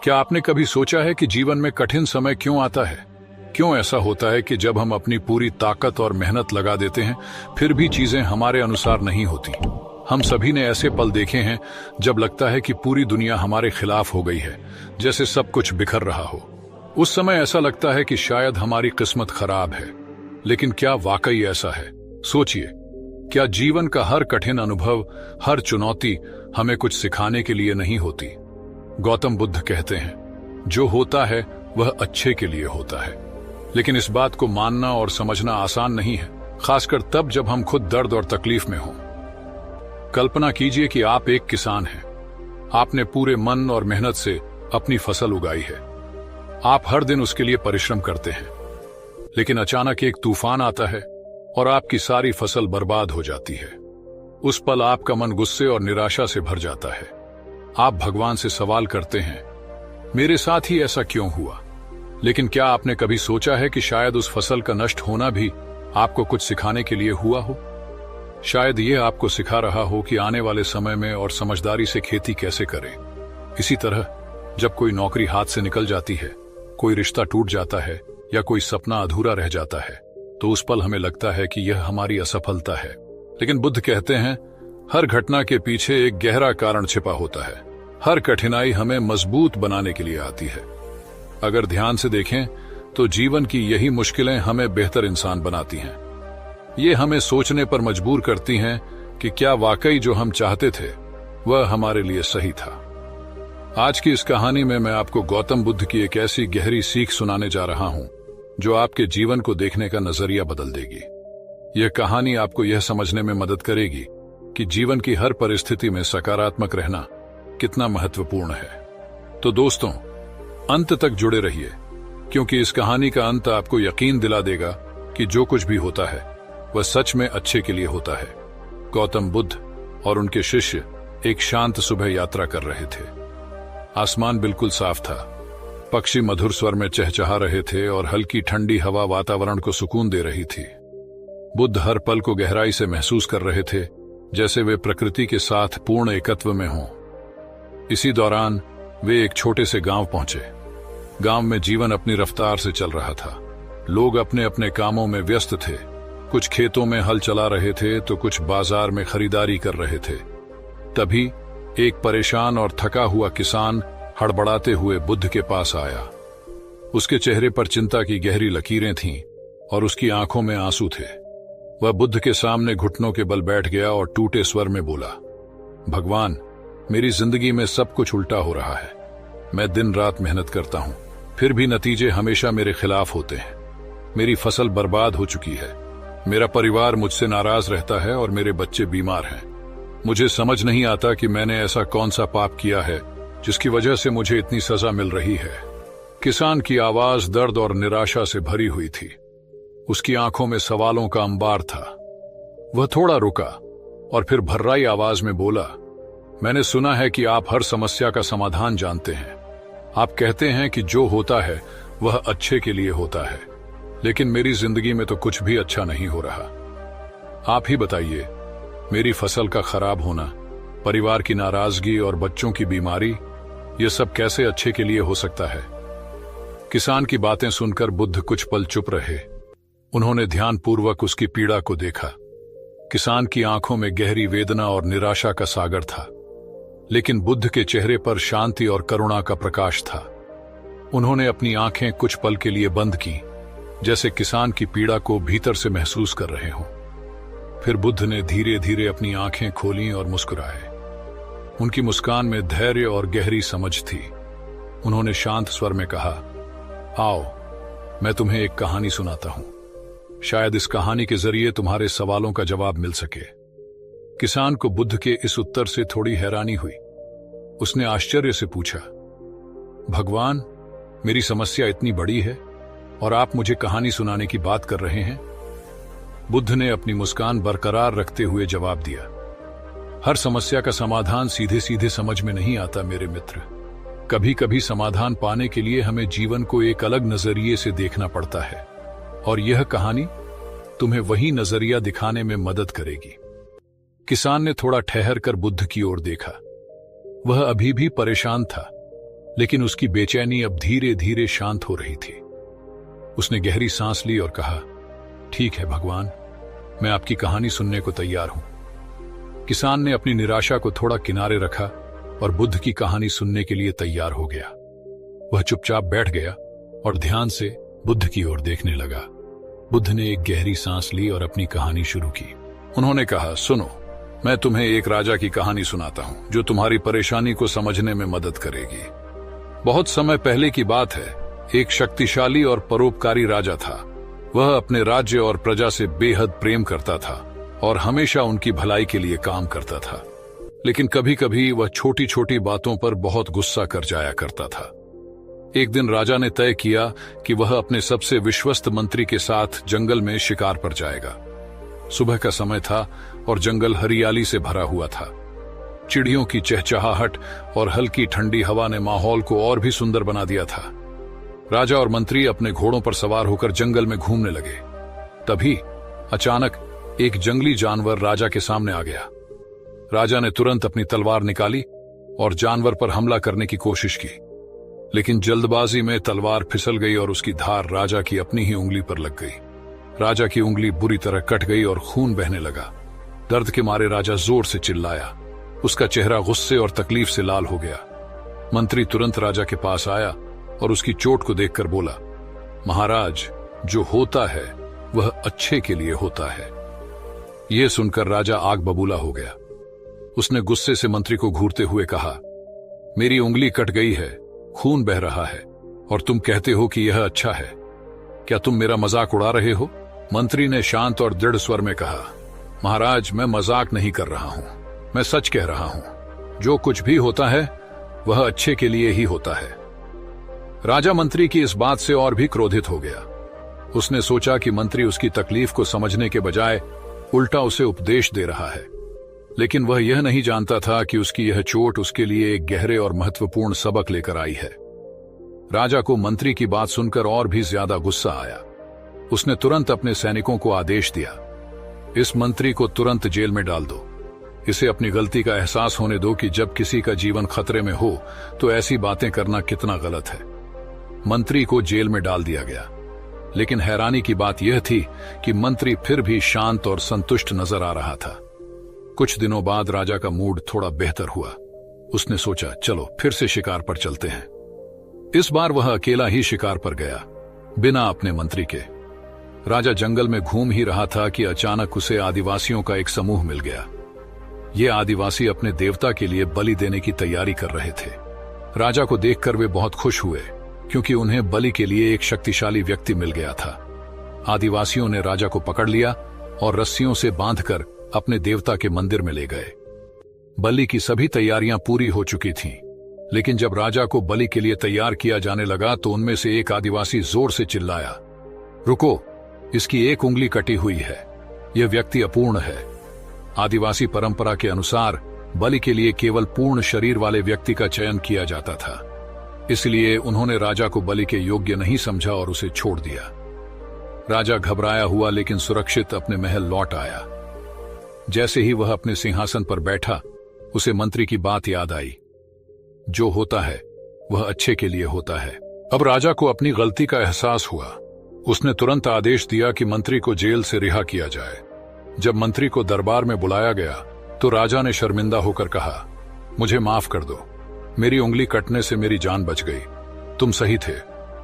क्या आपने कभी सोचा है कि जीवन में कठिन समय क्यों आता है? क्यों ऐसा होता है कि जब हम अपनी पूरी ताकत और मेहनत लगा देते हैं, फिर भी चीजें हमारे अनुसार नहीं होती? हम सभी ने ऐसे पल देखे हैं जब लगता है कि पूरी दुनिया हमारे खिलाफ हो गई है, जैसे सब कुछ बिखर रहा हो। उस समय ऐसा लगता है कि शायद हमारी किस्मत खराब है, लेकिन क्या वाकई ऐसा है? सोचिए, क्या जीवन का हर कठिन अनुभव, हर चुनौती हमें कुछ सिखाने के लिए नहीं होती? गौतम बुद्ध कहते हैं, जो होता है वह अच्छे के लिए होता है। लेकिन इस बात को मानना और समझना आसान नहीं है, खासकर तब जब हम खुद दर्द और तकलीफ में हों। कल्पना कीजिए कि आप एक किसान हैं। आपने पूरे मन और मेहनत से अपनी फसल उगाई है। आप हर दिन उसके लिए परिश्रम करते हैं, लेकिन अचानक एक तूफान आता है और आपकी सारी फसल बर्बाद हो जाती है। उस पल आपका मन गुस्से और निराशा से भर जाता है। आप भगवान से सवाल करते हैं, मेरे साथ ही ऐसा क्यों हुआ? लेकिन क्या आपने कभी सोचा है कि शायद उस फसल का नष्ट होना भी आपको कुछ सिखाने के लिए हुआ हो? शायद यह आपको सिखा रहा हो कि आने वाले समय में और समझदारी से खेती कैसे करें। इसी तरह जब कोई नौकरी हाथ से निकल जाती है, कोई रिश्ता टूट जाता है या कोई सपना अधूरा रह जाता है, तो उस पल हमें लगता है कि यह हमारी असफलता है। लेकिन बुद्ध कहते हैं, हर घटना के पीछे एक गहरा कारण छिपा होता है। हर कठिनाई हमें मजबूत बनाने के लिए आती है। अगर ध्यान से देखें तो जीवन की यही मुश्किलें हमें बेहतर इंसान बनाती हैं। ये हमें सोचने पर मजबूर करती हैं कि क्या वाकई जो हम चाहते थे वह हमारे लिए सही था। आज की इस कहानी में मैं आपको गौतम बुद्ध की एक ऐसी गहरी सीख सुनाने जा रहा हूं जो आपके जीवन को देखने का नजरिया बदल देगी। यह कहानी आपको यह समझने में मदद करेगी कि जीवन की हर परिस्थिति में सकारात्मक रहना कितना महत्वपूर्ण है। तो दोस्तों, अंत तक जुड़े रहिए, क्योंकि इस कहानी का अंत आपको यकीन दिला देगा कि जो कुछ भी होता है वह सच में अच्छे के लिए होता है। गौतम बुद्ध और उनके शिष्य एक शांत सुबह यात्रा कर रहे थे। आसमान बिल्कुल साफ था, पक्षी मधुर स्वर में चहचहा रहे थे और हल्की ठंडी हवा वातावरण को सुकून दे रही थी। बुद्ध हर पल को गहराई से महसूस कर रहे थे, जैसे वे प्रकृति के साथ पूर्ण एकत्व में हों। इसी दौरान वे एक छोटे से गांव पहुंचे। गांव में जीवन अपनी रफ्तार से चल रहा था। लोग अपने अपने कामों में व्यस्त थे। कुछ खेतों में हल चला रहे थे तो कुछ बाजार में खरीदारी कर रहे थे। तभी एक परेशान और थका हुआ किसान हड़बड़ाते हुए बुद्ध के पास आया। उसके चेहरे पर चिंता की गहरी लकीरें थीं और उसकी आंखों में आंसू थे। वह बुद्ध के सामने घुटनों के बल बैठ गया और टूटे स्वर में बोला, भगवान, मेरी जिंदगी में सब कुछ उल्टा हो रहा है। मैं दिन रात मेहनत करता हूं, फिर भी नतीजे हमेशा मेरे खिलाफ होते हैं। मेरी फसल बर्बाद हो चुकी है। मेरा परिवार मुझसे नाराज रहता है और मेरे बच्चे बीमार हैं। मुझे समझ नहीं आता कि मैंने ऐसा कौन सा पाप किया है जिसकी वजह से मुझे इतनी सजा मिल रही है। किसान की आवाज दर्द और निराशा से भरी हुई थी। उसकी आंखों में सवालों का अंबार था। वह थोड़ा रुका और फिर भर्राई आवाज में बोला, मैंने सुना है कि आप हर समस्या का समाधान जानते हैं। आप कहते हैं कि जो होता है वह अच्छे के लिए होता है, लेकिन मेरी जिंदगी में तो कुछ भी अच्छा नहीं हो रहा। आप ही बताइए, मेरी फसल का खराब होना, परिवार की नाराजगी और बच्चों की बीमारी, ये सब कैसे अच्छे के लिए हो सकता है? किसान की बातें सुनकर बुद्ध कुछ पल चुप रहे। उन्होंने ध्यानपूर्वक उसकी पीड़ा को देखा। किसान की आंखों में गहरी वेदना और निराशा का सागर था, लेकिन बुद्ध के चेहरे पर शांति और करुणा का प्रकाश था। उन्होंने अपनी आंखें कुछ पल के लिए बंद की, जैसे किसान की पीड़ा को भीतर से महसूस कर रहे हों। फिर बुद्ध ने धीरे धीरे अपनी आंखें खोलीं और मुस्कुराए। उनकी मुस्कान में धैर्य और गहरी समझ थी। उन्होंने शांत स्वर में कहा, आओ, मैं तुम्हें एक कहानी सुनाता हूं। शायद इस कहानी के जरिए तुम्हारे सवालों का जवाब मिल सके। किसान को बुद्ध के इस उत्तर से थोड़ी हैरानी हुई। उसने आश्चर्य से पूछा, भगवान, मेरी समस्या इतनी बड़ी है और आप मुझे कहानी सुनाने की बात कर रहे हैं? बुद्ध ने अपनी मुस्कान बरकरार रखते हुए जवाब दिया, हर समस्या का समाधान सीधे सीधे समझ में नहीं आता मेरे मित्र। कभी कभी समाधान पाने के लिए हमें जीवन को एक अलग नजरिए से देखना पड़ता है, और यह कहानी तुम्हें वही नजरिया दिखाने में मदद करेगी। किसान ने थोड़ा ठहर कर बुद्ध की ओर देखा। वह अभी भी परेशान था, लेकिन उसकी बेचैनी अब धीरे धीरे शांत हो रही थी। उसने गहरी सांस ली और कहा, ठीक है भगवान, मैं आपकी कहानी सुनने को तैयार हूं। किसान ने अपनी निराशा को थोड़ा किनारे रखा और बुद्ध की कहानी सुनने के लिए तैयार हो गया। वह चुपचाप बैठ गया और ध्यान से बुद्ध की ओर देखने लगा। बुद्ध ने एक गहरी सांस ली और अपनी कहानी शुरू की। उन्होंने कहा, सुनो, मैं तुम्हें एक राजा की कहानी सुनाता हूं जो तुम्हारी परेशानी को समझने में मदद करेगी। बहुत समय पहले की बात है, एक शक्तिशाली और परोपकारी राजा था। वह अपने राज्य और प्रजा से बेहद प्रेम करता था और हमेशा उनकी भलाई के लिए काम करता था। लेकिन कभी कभी वह छोटी छोटी बातों पर बहुत गुस्सा कर जाया करता था। एक दिन राजा ने तय किया कि वह अपने सबसे विश्वस्त मंत्री के साथ जंगल में शिकार पर जाएगा। सुबह का समय था और जंगल हरियाली से भरा हुआ था। चिड़ियों की चहचहाहट और हल्की ठंडी हवा ने माहौल को और भी सुंदर बना दिया था। राजा और मंत्री अपने घोड़ों पर सवार होकर जंगल में घूमने लगे। तभी अचानक एक जंगली जानवर राजा के सामने आ गया। राजा ने तुरंत अपनी तलवार निकाली और जानवर पर हमला करने की कोशिश की, लेकिन जल्दबाजी में तलवार फिसल गई और उसकी धार राजा की अपनी ही उंगली पर लग गई। राजा की उंगली बुरी तरह कट गई और खून बहने लगा। दर्द के मारे राजा जोर से चिल्लाया। उसका चेहरा गुस्से और तकलीफ से लाल हो गया। मंत्री तुरंत राजा के पास आया और उसकी चोट को देखकर बोला, महाराज, जो होता है वह अच्छे के लिए होता है। यह सुनकर राजा आग बबूला हो गया। उसने गुस्से से मंत्री को घूरते हुए कहा, मेरी उंगली कट गई है, खून बह रहा है और तुम कहते हो कि यह अच्छा है। क्या तुम मेरा मजाक उड़ा रहे हो? मंत्री ने शांत और दृढ़ स्वर में कहा, महाराज, मैं मजाक नहीं कर रहा हूं, मैं सच कह रहा हूं। जो कुछ भी होता है वह अच्छे के लिए ही होता है। राजा मंत्री की इस बात से और भी क्रोधित हो गया। उसने सोचा कि मंत्री उसकी तकलीफ को समझने के बजाय उल्टा उसे उपदेश दे रहा है, लेकिन वह यह नहीं जानता था कि उसकी यह चोट उसके लिए एक गहरे और महत्वपूर्ण सबक लेकर आई है। राजा को मंत्री की बात सुनकर और भी ज्यादा गुस्सा आया। उसने तुरंत अपने सैनिकों को आदेश दिया, इस मंत्री को तुरंत जेल में डाल दो। इसे अपनी गलती का एहसास होने दो कि जब किसी का जीवन खतरे में हो तो ऐसी बातें करना कितना गलत है। मंत्री को जेल में डाल दिया गया, लेकिन हैरानी की बात यह थी कि मंत्री फिर भी शांत और संतुष्ट नजर आ रहा था। कुछ दिनों बाद राजा का मूड थोड़ा बेहतर हुआ। उसने सोचा, चलो फिर से शिकार पर चलते हैं। इस बार वह अकेला ही शिकार पर गया, बिना अपने मंत्री के। राजा जंगल में घूम ही रहा था कि अचानक उसे आदिवासियों का एक समूह मिल गया। ये आदिवासी अपने देवता के लिए बलि देने की तैयारी कर रहे थे। राजा को देखकर वे बहुत खुश हुए, क्योंकि उन्हें बलि के लिए एक शक्तिशाली व्यक्ति मिल गया था। आदिवासियों ने राजा को पकड़ लिया और रस्सियों से बांधकर अपने देवता के मंदिर में ले गए। बलि की सभी तैयारियां पूरी हो चुकी थीं, लेकिन जब राजा को बलि के लिए तैयार किया जाने लगा तो उनमें से एक आदिवासी जोर से चिल्लाया, रुको, इसकी एक उंगली कटी हुई है, यह व्यक्ति अपूर्ण है। आदिवासी परंपरा के अनुसार बलि के लिए केवल पूर्ण शरीर वाले व्यक्ति का चयन किया जाता था, इसलिए उन्होंने राजा को बलि के योग्य नहीं समझा और उसे छोड़ दिया। राजा घबराया हुआ लेकिन सुरक्षित अपने महल लौट आया। जैसे ही वह अपने सिंहासन पर बैठा, उसे मंत्री की बात याद आई, जो होता है वह अच्छे के लिए होता है। अब राजा को अपनी गलती का एहसास हुआ। उसने तुरंत आदेश दिया कि मंत्री को जेल से रिहा किया जाए। जब मंत्री को दरबार में बुलाया गया तो राजा ने शर्मिंदा होकर कहा, मुझे माफ कर दो, मेरी उंगली कटने से मेरी जान बच गई। तुम सही थे,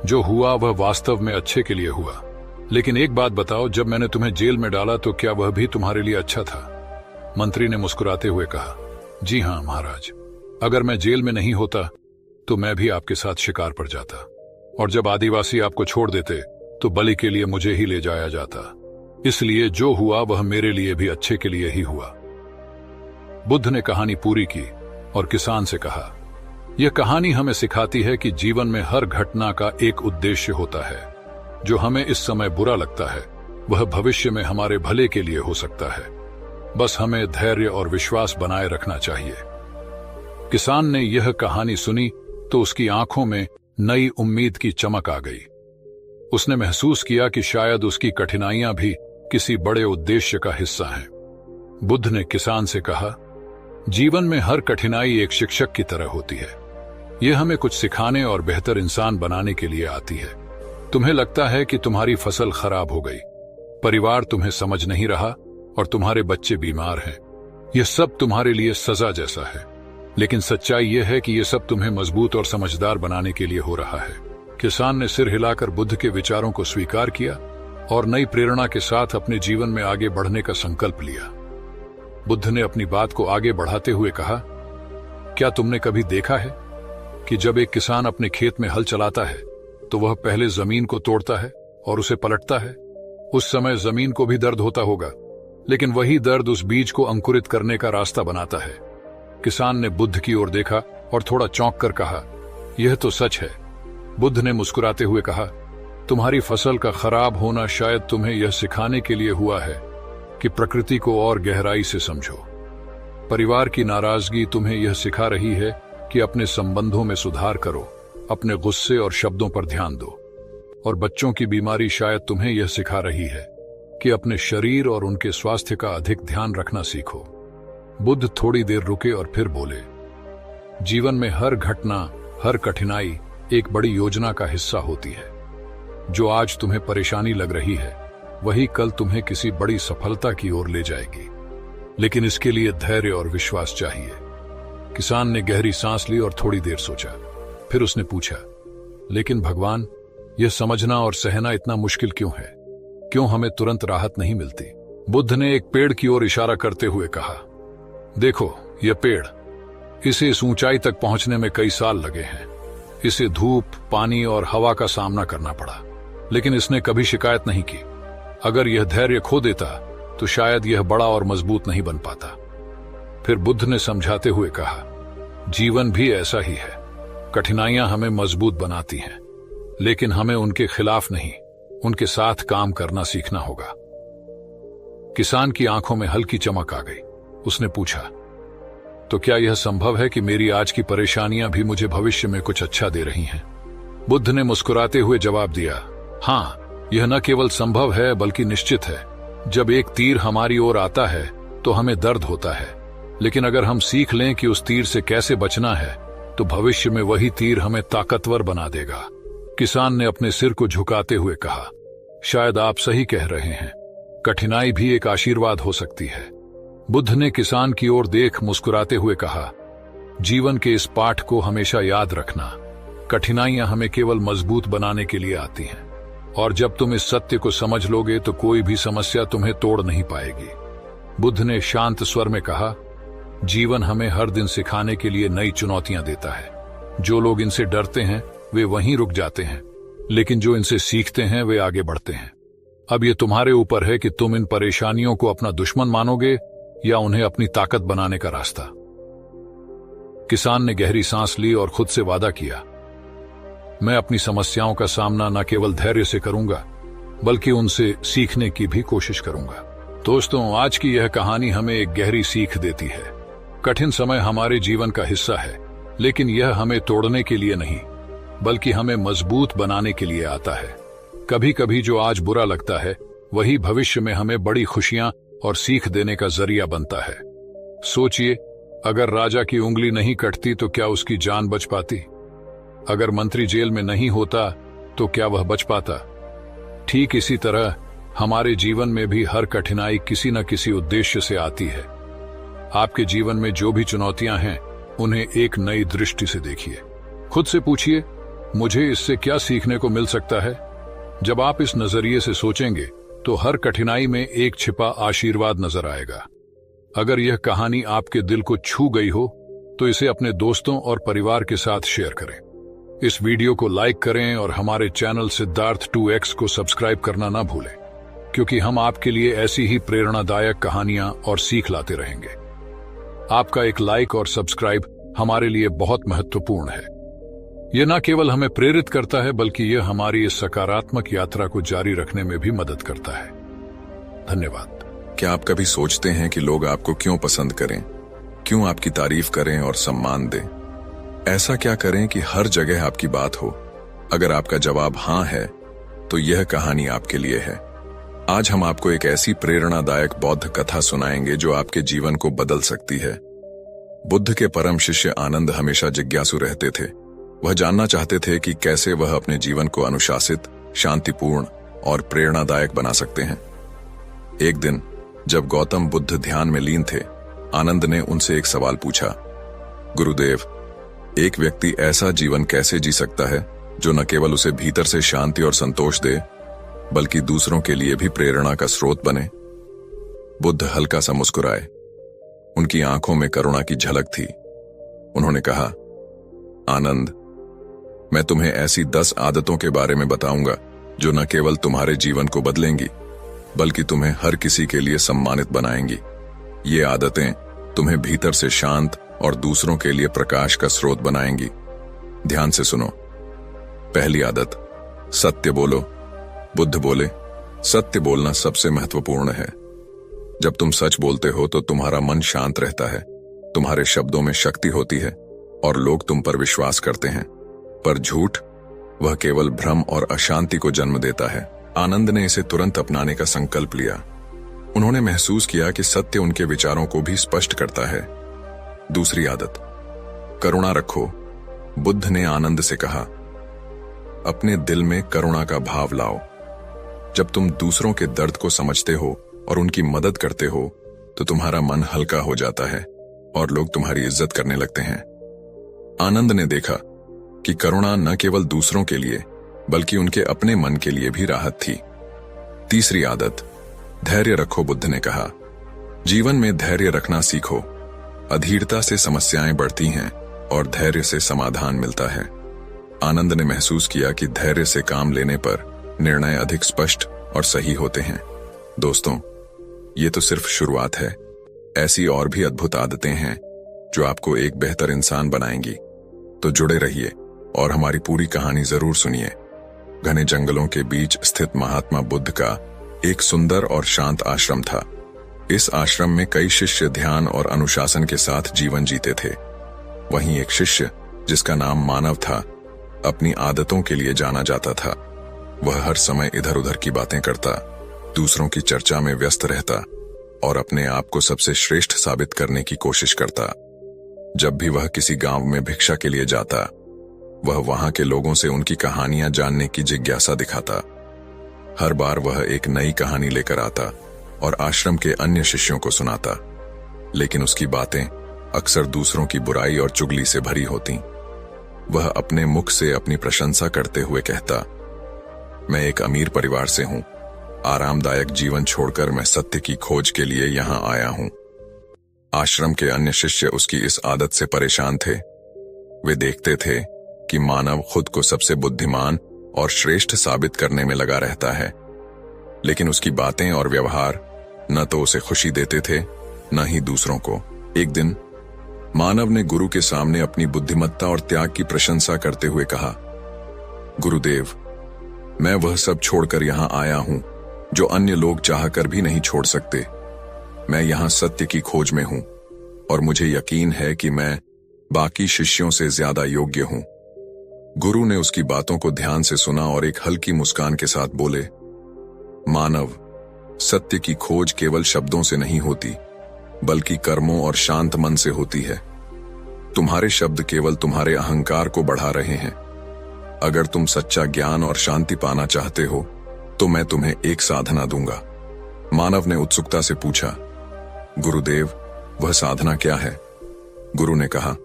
जो हुआ वह वास्तव में अच्छे के लिए हुआ। लेकिन एक बात बताओ, जब मैंने तुम्हें जेल में डाला तो क्या वह भी तुम्हारे लिए अच्छा था? मंत्री ने मुस्कुराते हुए कहा, जी हां महाराज, अगर मैं जेल में नहीं होता तो मैं भी आपके साथ शिकार पर जाता, और जब आदिवासी आपको छोड़ देते तो बलि के लिए मुझे ही ले जाया जाता। इसलिए जो हुआ वह मेरे लिए भी अच्छे के लिए ही हुआ। बुद्ध ने कहानी पूरी की और किसान से कहा, यह कहानी हमें सिखाती है कि जीवन में हर घटना का एक उद्देश्य होता है। जो हमें इस समय बुरा लगता है वह भविष्य में हमारे भले के लिए हो सकता है। बस हमें धैर्य और विश्वास बनाए रखना चाहिए। किसान ने यह कहानी सुनी तो उसकी आंखों में नई उम्मीद की चमक आ गई। उसने महसूस किया कि शायद उसकी कठिनाइयां भी किसी बड़े उद्देश्य का हिस्सा हैं। बुद्ध ने किसान से कहा, जीवन में हर कठिनाई एक शिक्षक की तरह होती है। यह हमें कुछ सिखाने और बेहतर इंसान बनाने के लिए आती है। तुम्हें लगता है कि तुम्हारी फसल खराब हो गई, परिवार तुम्हें समझ नहीं रहा और तुम्हारे बच्चे बीमार हैं। यह सब तुम्हारे लिए सजा जैसा है, लेकिन सच्चाई यह है कि यह सब तुम्हें मजबूत और समझदार बनाने के लिए हो रहा है। किसान ने सिर हिलाकर बुद्ध के विचारों को स्वीकार किया और नई प्रेरणा के साथ अपने जीवन में आगे बढ़ने का संकल्प लिया। बुद्ध ने अपनी बात को आगे बढ़ाते हुए कहा, क्या तुमने कभी देखा है कि जब एक किसान अपने खेत में हल चलाता है तो वह पहले जमीन को तोड़ता है और उसे पलटता है? उस समय जमीन को भी दर्द होता होगा, लेकिन वही दर्द उस बीज को अंकुरित करने का रास्ता बनाता है। किसान ने बुद्ध की ओर देखा और थोड़ा चौंक कर कहा, यह तो सच है। बुद्ध ने मुस्कुराते हुए कहा, तुम्हारी फसल का खराब होना शायद तुम्हें यह सिखाने के लिए हुआ है कि प्रकृति को और गहराई से समझो। परिवार की नाराजगी तुम्हें यह सिखा रही है कि अपने संबंधों में सुधार करो, अपने गुस्से और शब्दों पर ध्यान दो। और बच्चों की बीमारी शायद तुम्हें यह सिखा रही है कि अपने शरीर और उनके स्वास्थ्य का अधिक ध्यान रखना सीखो। बुद्ध थोड़ी देर रुके और फिर बोले, जीवन में हर घटना, हर कठिनाई एक बड़ी योजना का हिस्सा होती है। जो आज तुम्हें परेशानी लग रही है वही कल तुम्हें किसी बड़ी सफलता की ओर ले जाएगी, लेकिन इसके लिए धैर्य और विश्वास चाहिए। किसान ने गहरी सांस ली और थोड़ी देर सोचा। फिर उसने पूछा, लेकिन भगवान, यह समझना और सहना इतना मुश्किल क्यों है? क्यों हमें तुरंत राहत नहीं मिलती? बुद्ध ने एक पेड़ की ओर इशारा करते हुए कहा, देखो यह पेड़, इसे इस ऊंचाई तक पहुंचने में कई साल लगे हैं। इसे धूप, पानी और हवा का सामना करना पड़ा, लेकिन इसने कभी शिकायत नहीं की। अगर यह धैर्य खो देता तो शायद यह बड़ा और मजबूत नहीं बन पाता। फिर बुद्ध ने समझाते हुए कहा, जीवन भी ऐसा ही है। कठिनाइयां हमें मजबूत बनाती हैं, लेकिन हमें उनके खिलाफ नहीं, उनके साथ काम करना सीखना होगा। किसान की आंखों में हल्की चमक आ गई। उसने पूछा, तो क्या यह संभव है कि मेरी आज की परेशानियां भी मुझे भविष्य में कुछ अच्छा दे रही हैं? बुद्ध ने मुस्कुराते हुए जवाब दिया, हां, यह न केवल संभव है बल्कि निश्चित है। जब एक तीर हमारी ओर आता है तो हमें दर्द होता है, लेकिन अगर हम सीख लें कि उस तीर से कैसे बचना है तो भविष्य में वही तीर हमें ताकतवर बना देगा। किसान ने अपने सिर को झुकाते हुए कहा, शायद आप सही कह रहे हैं, कठिनाई भी एक आशीर्वाद हो सकती है। बुद्ध ने किसान की ओर देख मुस्कुराते हुए कहा, जीवन के इस पाठ को हमेशा याद रखना, कठिनाइयां हमें केवल मजबूत बनाने के लिए आती हैं, और जब तुम इस सत्य को समझ लोगे तो कोई भी समस्या तुम्हें तोड़ नहीं पाएगी। बुद्ध ने शांत स्वर में कहा, जीवन हमें हर दिन सिखाने के लिए नई चुनौतियां देता है। जो लोग इनसे डरते हैं वे वहीं रुक जाते हैं, लेकिन जो इनसे सीखते हैं वे आगे बढ़ते हैं। अब ये तुम्हारे ऊपर है कि तुम इन परेशानियों को अपना दुश्मन मानोगे या उन्हें अपनी ताकत बनाने का रास्ता। किसान ने गहरी सांस ली और खुद से वादा किया, मैं अपनी समस्याओं का सामना न केवल धैर्य से करूंगा बल्कि उनसे सीखने की भी कोशिश करूंगा। दोस्तों, आज की यह कहानी हमें एक गहरी सीख देती है। कठिन समय हमारे जीवन का हिस्सा है, लेकिन यह हमें तोड़ने के लिए नहीं बल्कि हमें मजबूत बनाने के लिए आता है। कभी कभी जो आज बुरा लगता है वही भविष्य में हमें बड़ी खुशियां और सीख देने का जरिया बनता है। सोचिए, अगर राजा की उंगली नहीं कटती तो क्या उसकी जान बच पाती? अगर मंत्री जेल में नहीं होता तो क्या वह बच पाता? ठीक इसी तरह हमारे जीवन में भी हर कठिनाई किसी न किसी उद्देश्य से आती है। आपके जीवन में जो भी चुनौतियां हैं उन्हें एक नई दृष्टि से देखिए। खुद से पूछिए, मुझे इससे क्या सीखने को मिल सकता है? जब आप इस नजरिए से सोचेंगे तो हर कठिनाई में एक छिपा आशीर्वाद नजर आएगा। अगर यह कहानी आपके दिल को छू गई हो तो इसे अपने दोस्तों और परिवार के साथ शेयर करें। इस वीडियो को लाइक करें और हमारे चैनल सिद्धार्थ 2x को सब्सक्राइब करना ना भूलें, क्योंकि हम आपके लिए ऐसी ही प्रेरणादायक कहानियां और सीख लाते रहेंगे। आपका एक लाइक और सब्सक्राइब हमारे लिए बहुत महत्वपूर्ण है। यह न केवल हमें प्रेरित करता है बल्कि यह हमारी इस सकारात्मक यात्रा को जारी रखने में भी मदद करता है। धन्यवाद। क्या आप कभी सोचते हैं कि लोग आपको क्यों पसंद करें, क्यों आपकी तारीफ करें और सम्मान दें? ऐसा क्या करें कि हर जगह आपकी बात हो? अगर आपका जवाब हां है तो यह कहानी आपके लिए है। आज हम आपको एक ऐसी प्रेरणादायक बौद्ध कथा सुनाएंगे जो आपके जीवन को बदल सकती है। बुद्ध के परम शिष्य आनंद हमेशा जिज्ञासु रहते थे। वह जानना चाहते थे कि कैसे वह अपने जीवन को अनुशासित, शांतिपूर्ण और प्रेरणादायक बना सकते हैं। एक दिन जब गौतम बुद्ध ध्यान में लीन थे, आनंद ने उनसे एक सवाल पूछा, गुरुदेव, एक व्यक्ति ऐसा जीवन कैसे जी सकता है जो न केवल उसे भीतर से शांति और संतोष दे, बल्कि दूसरों के लिए भी प्रेरणा का स्रोत बने? बुद्ध हल्का सा मुस्कुराए। उनकी आंखों में करुणा की झलक थी। उन्होंने कहा, आनंद, मैं तुम्हें ऐसी 10 आदतों के बारे में बताऊंगा जो न केवल तुम्हारे जीवन को बदलेंगी, बल्कि तुम्हें हर किसी के लिए सम्मानित बनाएंगी। ये आदतें तुम्हें भीतर से शांत और दूसरों के लिए प्रकाश का स्रोत बनाएंगी। ध्यान से सुनो। पहली आदत, सत्य बोलो। बुद्ध बोले, सत्य बोलना सबसे महत्वपूर्ण है। जब तुम सच बोलते हो तो तुम्हारा मन शांत रहता है, तुम्हारे शब्दों में शक्ति होती है और लोग तुम पर विश्वास करते हैं। पर झूठ, वह केवल भ्रम और अशांति को जन्म देता है। आनंद ने इसे तुरंत अपनाने का संकल्प लिया। उन्होंने महसूस किया कि सत्य उनके विचारों को भी स्पष्ट करता है। दूसरी आदत, करुणा रखो। बुद्ध ने आनंद से कहा, अपने दिल में करुणा का भाव लाओ। जब तुम दूसरों के दर्द को समझते हो और उनकी मदद करते हो तो तुम्हारा मन हल्का हो जाता है और लोग तुम्हारी इज्जत करने लगते हैं। आनंद ने देखा कि करुणा न केवल दूसरों के लिए बल्कि उनके अपने मन के लिए भी राहत थी। तीसरी आदत, धैर्य रखो। बुद्ध ने कहा, जीवन में धैर्य रखना सीखो। अधीरता से समस्याएं बढ़ती हैं और धैर्य से समाधान मिलता है। आनंद ने महसूस किया कि धैर्य से काम लेने पर निर्णय अधिक स्पष्ट और सही होते हैं। दोस्तों, ये तो सिर्फ शुरुआत है। ऐसी और भी अद्भुत आदतें हैं जो आपको एक बेहतर इंसान बनाएंगी। तो जुड़े रहिए और हमारी पूरी कहानी जरूर सुनिए। घने जंगलों के बीच स्थित महात्मा बुद्ध का एक सुंदर और शांत आश्रम था। इस आश्रम में कई शिष्य ध्यान और अनुशासन के साथ जीवन जीते थे। वहीं एक शिष्य, जिसका नाम मानव था, अपनी आदतों के लिए जाना जाता था। वह हर समय इधर उधर की बातें करता, दूसरों की चर्चा में व्यस्त रहता और अपने आप को सबसे श्रेष्ठ साबित करने की कोशिश करता। जब भी वह किसी गांव में भिक्षा के लिए जाता, वह वहां के लोगों से उनकी कहानियां जानने की जिज्ञासा दिखाता। हर बार वह एक नई कहानी लेकर आता और आश्रम के अन्य शिष्यों को सुनाता, लेकिन उसकी बातें अक्सर दूसरों की बुराई और चुगली से भरी होती। वह अपने मुख से अपनी प्रशंसा करते हुए कहता, मैं एक अमीर परिवार से हूं, आरामदायक जीवन छोड़कर मैं सत्य की खोज के लिए यहां आया हूं। आश्रम के अन्य शिष्य उसकी इस आदत से परेशान थे। वे देखते थे कि मानव खुद को सबसे बुद्धिमान और श्रेष्ठ साबित करने में लगा रहता है, लेकिन उसकी बातें और व्यवहार न तो उसे खुशी देते थे, न ही दूसरों को। एक दिन मानव ने गुरु के सामने अपनी बुद्धिमत्ता और त्याग की प्रशंसा करते हुए कहा, गुरुदेव, मैं वह सब छोड़कर यहां आया हूं जो अन्य लोग चाहकर भी नहीं छोड़ सकते। मैं यहां सत्य की खोज में हूं और मुझे यकीन है कि मैं बाकी शिष्यों से ज्यादा योग्य हूं। गुरु ने उसकी बातों को ध्यान से सुना और एक हल्की मुस्कान के साथ बोले, मानव, सत्य की खोज केवल शब्दों से नहीं होती, बल्कि कर्मों और शांत मन से होती है। तुम्हारे शब्द केवल तुम्हारे अहंकार को बढ़ा रहे हैं। अगर तुम सच्चा ज्ञान और शांति पाना चाहते हो तो मैं तुम्हें एक साधना दूंगा। मानव ने उत्सुकता से पूछा, गुरुदेव, वह साधना क्या है? गुरु ने कहा,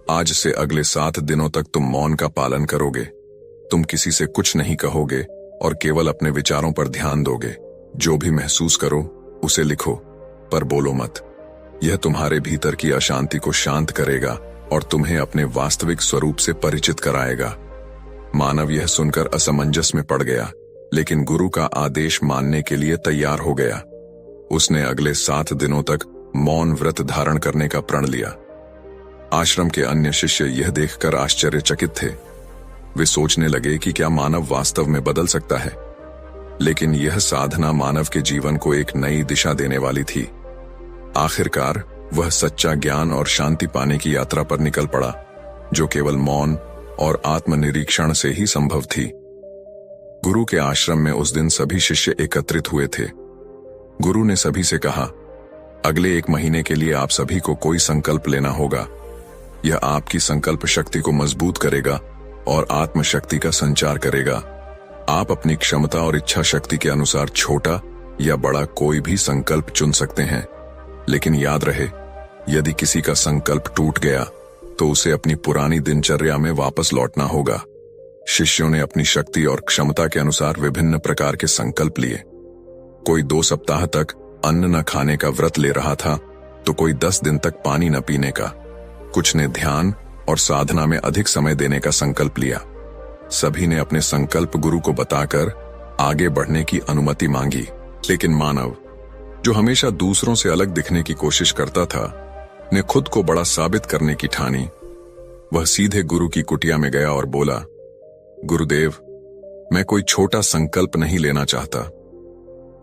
आज से अगले 7 दिनों तक तुम मौन का पालन करोगे। तुम किसी से कुछ नहीं कहोगे और केवल अपने विचारों पर ध्यान दोगे। जो भी महसूस करो उसे लिखो, पर बोलो मत। यह तुम्हारे भीतर की अशांति को शांत करेगा और तुम्हें अपने वास्तविक स्वरूप से परिचित कराएगा। मानव यह सुनकर असमंजस में पड़ गया, लेकिन गुरु का आदेश मानने के लिए तैयार हो गया। उसने अगले 7 दिनों तक मौन व्रत धारण करने का प्रण लिया। आश्रम के अन्य शिष्य यह देखकर आश्चर्यचकित थे। वे सोचने लगे कि क्या मानव वास्तव में बदल सकता है। लेकिन यह साधना मानव के जीवन को एक नई दिशा देने वाली थी। आखिरकार वह सच्चा ज्ञान और शांति पाने की यात्रा पर निकल पड़ा, जो केवल मौन और आत्मनिरीक्षण से ही संभव थी। गुरु के आश्रम में उस दिन सभी शिष्य एकत्रित हुए थे। गुरु ने सभी से कहा, अगले 1 महीने के लिए आप सभी को कोई संकल्प लेना होगा। यह आपकी संकल्प शक्ति को मजबूत करेगा और आत्मशक्ति का संचार करेगा। आप अपनी क्षमता और इच्छा शक्ति के अनुसार छोटा या बड़ा कोई भी संकल्प चुन सकते हैं, लेकिन याद रहे, यदि किसी का संकल्प टूट गया तो उसे अपनी पुरानी दिनचर्या में वापस लौटना होगा। शिष्यों ने अपनी शक्ति और क्षमता के अनुसार विभिन्न प्रकार के संकल्प लिए। कोई 2 सप्ताह तक अन्न न खाने का व्रत ले रहा था, तो कोई 10 दिन तक पानी न पीने का। कुछ ने ध्यान और साधना में अधिक समय देने का संकल्प लिया। सभी ने अपने संकल्प गुरु को बताकर आगे बढ़ने की अनुमति मांगी। लेकिन मानव, जो हमेशा दूसरों से अलग दिखने की कोशिश करता था, ने खुद को बड़ा साबित करने की ठानी। वह सीधे गुरु की कुटिया में गया और बोला, गुरुदेव, मैं कोई छोटा संकल्प नहीं लेना चाहता।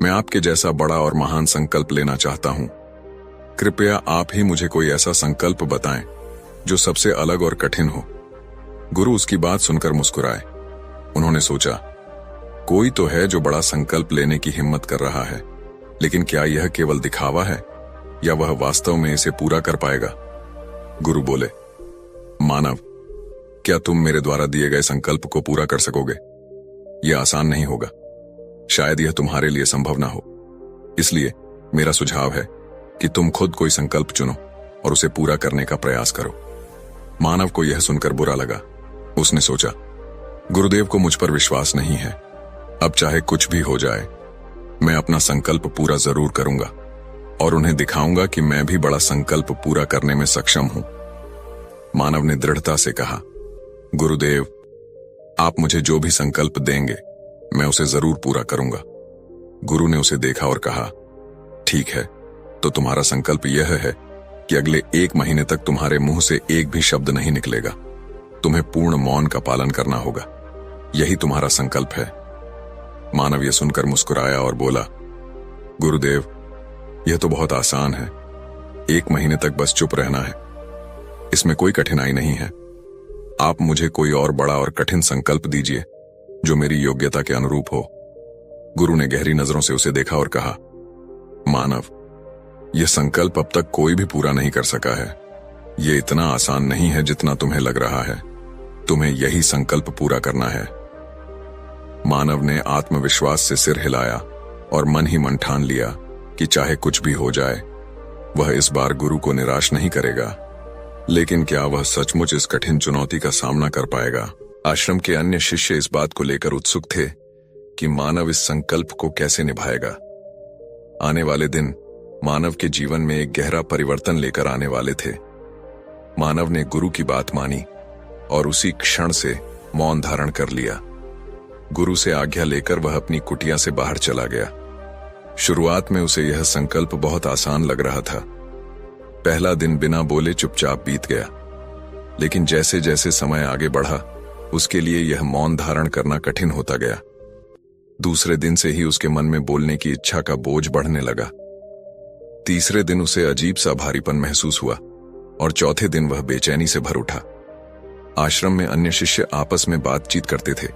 मैं आपके जैसा बड़ा और महान संकल्प लेना चाहता हूं। कृपया आप ही मुझे कोई ऐसा संकल्प बताएं जो सबसे अलग और कठिन हो। गुरु उसकी बात सुनकर मुस्कुराए। उन्होंने सोचा, कोई तो है जो बड़ा संकल्प लेने की हिम्मत कर रहा है, लेकिन क्या यह केवल दिखावा है या वह वास्तव में इसे पूरा कर पाएगा? गुरु बोले, मानव, क्या तुम मेरे द्वारा दिए गए संकल्प को पूरा कर सकोगे? यह आसान नहीं होगा। शायद यह तुम्हारे लिए संभव ना हो। इसलिए मेरा सुझाव है कि तुम खुद कोई संकल्प चुनो और उसे पूरा करने का प्रयास करो। मानव को यह सुनकर बुरा लगा। उसने सोचा, गुरुदेव को मुझ पर विश्वास नहीं है। अब चाहे कुछ भी हो जाए, मैं अपना संकल्प पूरा जरूर करूंगा और उन्हें दिखाऊंगा कि मैं भी बड़ा संकल्प पूरा करने में सक्षम हूं। मानव ने दृढ़ता से कहा, गुरुदेव, आप मुझे जो भी संकल्प देंगे, मैं उसे जरूर पूरा करूंगा। गुरु ने उसे देखा और कहा, ठीक है, तो तुम्हारा संकल्प यह है कि अगले 1 महीने तक तुम्हारे मुंह से एक भी शब्द नहीं निकलेगा। तुम्हें पूर्ण मौन का पालन करना होगा। यही तुम्हारा संकल्प है। मानव यह सुनकर मुस्कुराया और बोला, गुरुदेव, यह तो बहुत आसान है। 1 महीने तक बस चुप रहना है। इसमें कोई कठिनाई नहीं है। आप मुझे कोई और बड़ा और कठिन संकल्प दीजिए जो मेरी योग्यता के अनुरूप हो। गुरु ने गहरी नजरों से उसे देखा और कहा, मानव, यह संकल्प अब तक कोई भी पूरा नहीं कर सका है। यह इतना आसान नहीं है जितना तुम्हें लग रहा है। तुम्हें यही संकल्प पूरा करना है। मानव ने आत्मविश्वास से सिर हिलाया और मन ही मन ठान लिया कि चाहे कुछ भी हो जाए, वह इस बार गुरु को निराश नहीं करेगा। लेकिन क्या वह सचमुच इस कठिन चुनौती का सामना कर पाएगा? आश्रम के अन्य शिष्य इस बात को लेकर उत्सुक थे कि मानव इस संकल्प को कैसे निभाएगा। आने वाले दिन मानव के जीवन में एक गहरा परिवर्तन लेकर आने वाले थे। मानव ने गुरु की बात मानी और उसी क्षण से मौन धारण कर लिया। गुरु से आज्ञा लेकर वह अपनी कुटिया से बाहर चला गया। शुरुआत में उसे यह संकल्प बहुत आसान लग रहा था। पहला दिन बिना बोले चुपचाप बीत गया, लेकिन जैसे जैसे समय आगे बढ़ा, उसके लिए यह मौन धारण करना कठिन होता गया। दूसरे दिन से ही उसके मन में बोलने की इच्छा का बोझ बढ़ने लगा। तीसरे दिन उसे अजीब सा भारीपन महसूस हुआ और चौथे दिन वह बेचैनी से भर उठा। आश्रम में अन्य शिष्य आपस में बातचीत करते थे।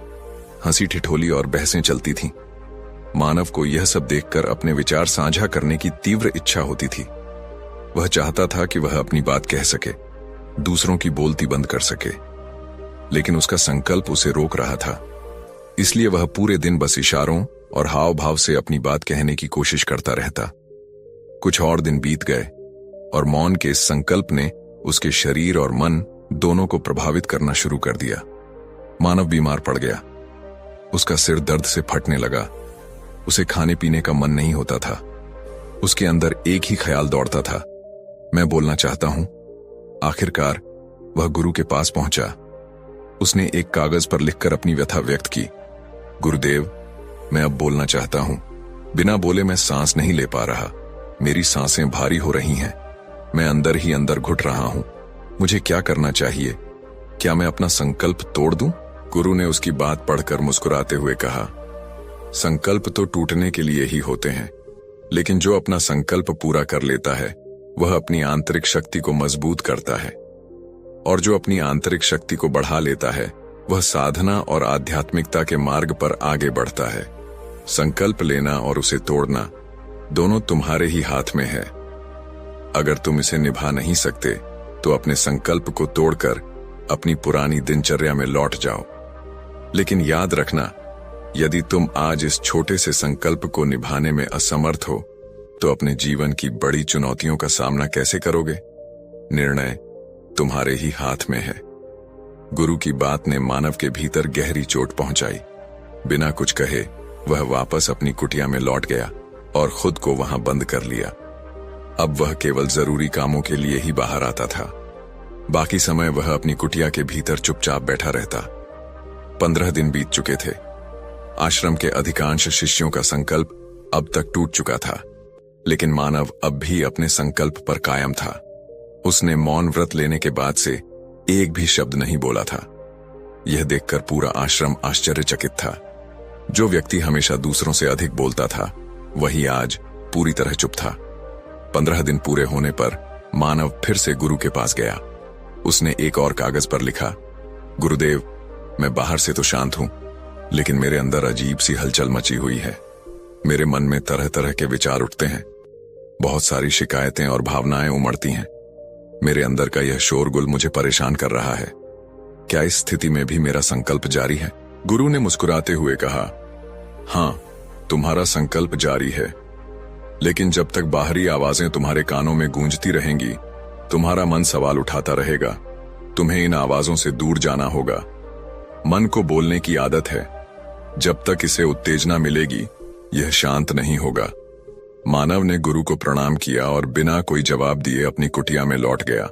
हंसी ठिठोली और बहसें चलती थीं। मानव को यह सब देखकर अपने विचार साझा करने की तीव्र इच्छा होती थी। वह चाहता था कि वह अपनी बात कह सके, दूसरों की बोलती बंद कर सके, लेकिन उसका संकल्प उसे रोक रहा था। इसलिए वह पूरे दिन बस इशारों और हाव भाव से अपनी बात कहने की कोशिश करता रहता। कुछ और दिन बीत गए और मौन के इस संकल्प ने उसके शरीर और मन दोनों को प्रभावित करना शुरू कर दिया। मानव बीमार पड़ गया। उसका सिर दर्द से फटने लगा। उसे खाने पीने का मन नहीं होता था। उसके अंदर एक ही ख्याल दौड़ता था, मैं बोलना चाहता हूं। आखिरकार वह गुरु के पास पहुंचा। उसने एक कागज पर लिखकर अपनी व्यथा व्यक्त की। गुरुदेव, मैं अब बोलना चाहता हूं। बिना बोले मैं सांस नहीं ले पा रहा। मेरी सांसें भारी हो रही हैं। मैं अंदर ही अंदर घुट रहा हूं। मुझे क्या करना चाहिए? क्या मैं अपना संकल्प तोड़ दूं? गुरु ने उसकी बात पढ़कर मुस्कुराते हुए कहा, संकल्प तो टूटने के लिए ही होते हैं, लेकिन जो अपना संकल्प पूरा कर लेता है वह अपनी आंतरिक शक्ति को मजबूत करता है, और जो अपनी आंतरिक शक्ति को बढ़ा लेता है वह साधना और आध्यात्मिकता के मार्ग पर आगे बढ़ता है। संकल्प लेना और उसे तोड़ना दोनों तुम्हारे ही हाथ में है। अगर तुम इसे निभा नहीं सकते तो अपने संकल्प को तोड़कर अपनी पुरानी दिनचर्या में लौट जाओ। लेकिन याद रखना, यदि तुम आज इस छोटे से संकल्प को निभाने में असमर्थ हो तो अपने जीवन की बड़ी चुनौतियों का सामना कैसे करोगे? निर्णय तुम्हारे ही हाथ में है। गुरु की बात ने मानव के भीतर गहरी चोट पहुंचाई। बिना कुछ कहे वह वापस अपनी कुटिया में लौट गया और खुद को वहां बंद कर लिया। अब वह केवल जरूरी कामों के लिए ही बाहर आता था। बाकी समय वह अपनी कुटिया के भीतर चुपचाप बैठा रहता। 15 दिन बीत चुके थे। आश्रम के अधिकांश शिष्यों का संकल्प अब तक टूट चुका था, लेकिन मानव अब भी अपने संकल्प पर कायम था। उसने मौन व्रत लेने के बाद से एक भी शब्द नहीं बोला था। यह देखकर पूरा आश्रम आश्चर्यचकित था। जो व्यक्ति हमेशा दूसरों से अधिक बोलता था, वही आज पूरी तरह चुप था। 15 दिन पूरे होने पर मानव फिर से गुरु के पास गया। उसने एक और कागज पर लिखा, गुरुदेव, मैं बाहर से तो शांत हूं, लेकिन मेरे अंदर अजीब सी हलचल मची हुई है। मेरे मन में तरह तरह के विचार उठते हैं। बहुत सारी शिकायतें और भावनाएं उमड़ती हैं। मेरे अंदर का यह शोरगुल मुझे परेशान कर रहा है। क्या इस स्थिति में भी मेरा संकल्प जारी है? गुरु ने मुस्कुराते हुए कहा, हां, तुम्हारा संकल्प जारी है, लेकिन जब तक बाहरी आवाजें तुम्हारे कानों में गूंजती रहेंगी, तुम्हारा मन सवाल उठाता रहेगा। तुम्हें इन आवाजों से दूर जाना होगा। मन को बोलने की आदत है। जब तक इसे उत्तेजना मिलेगी, यह शांत नहीं होगा। मानव ने गुरु को प्रणाम किया और बिना कोई जवाब दिए अपनी कुटिया में लौट गया।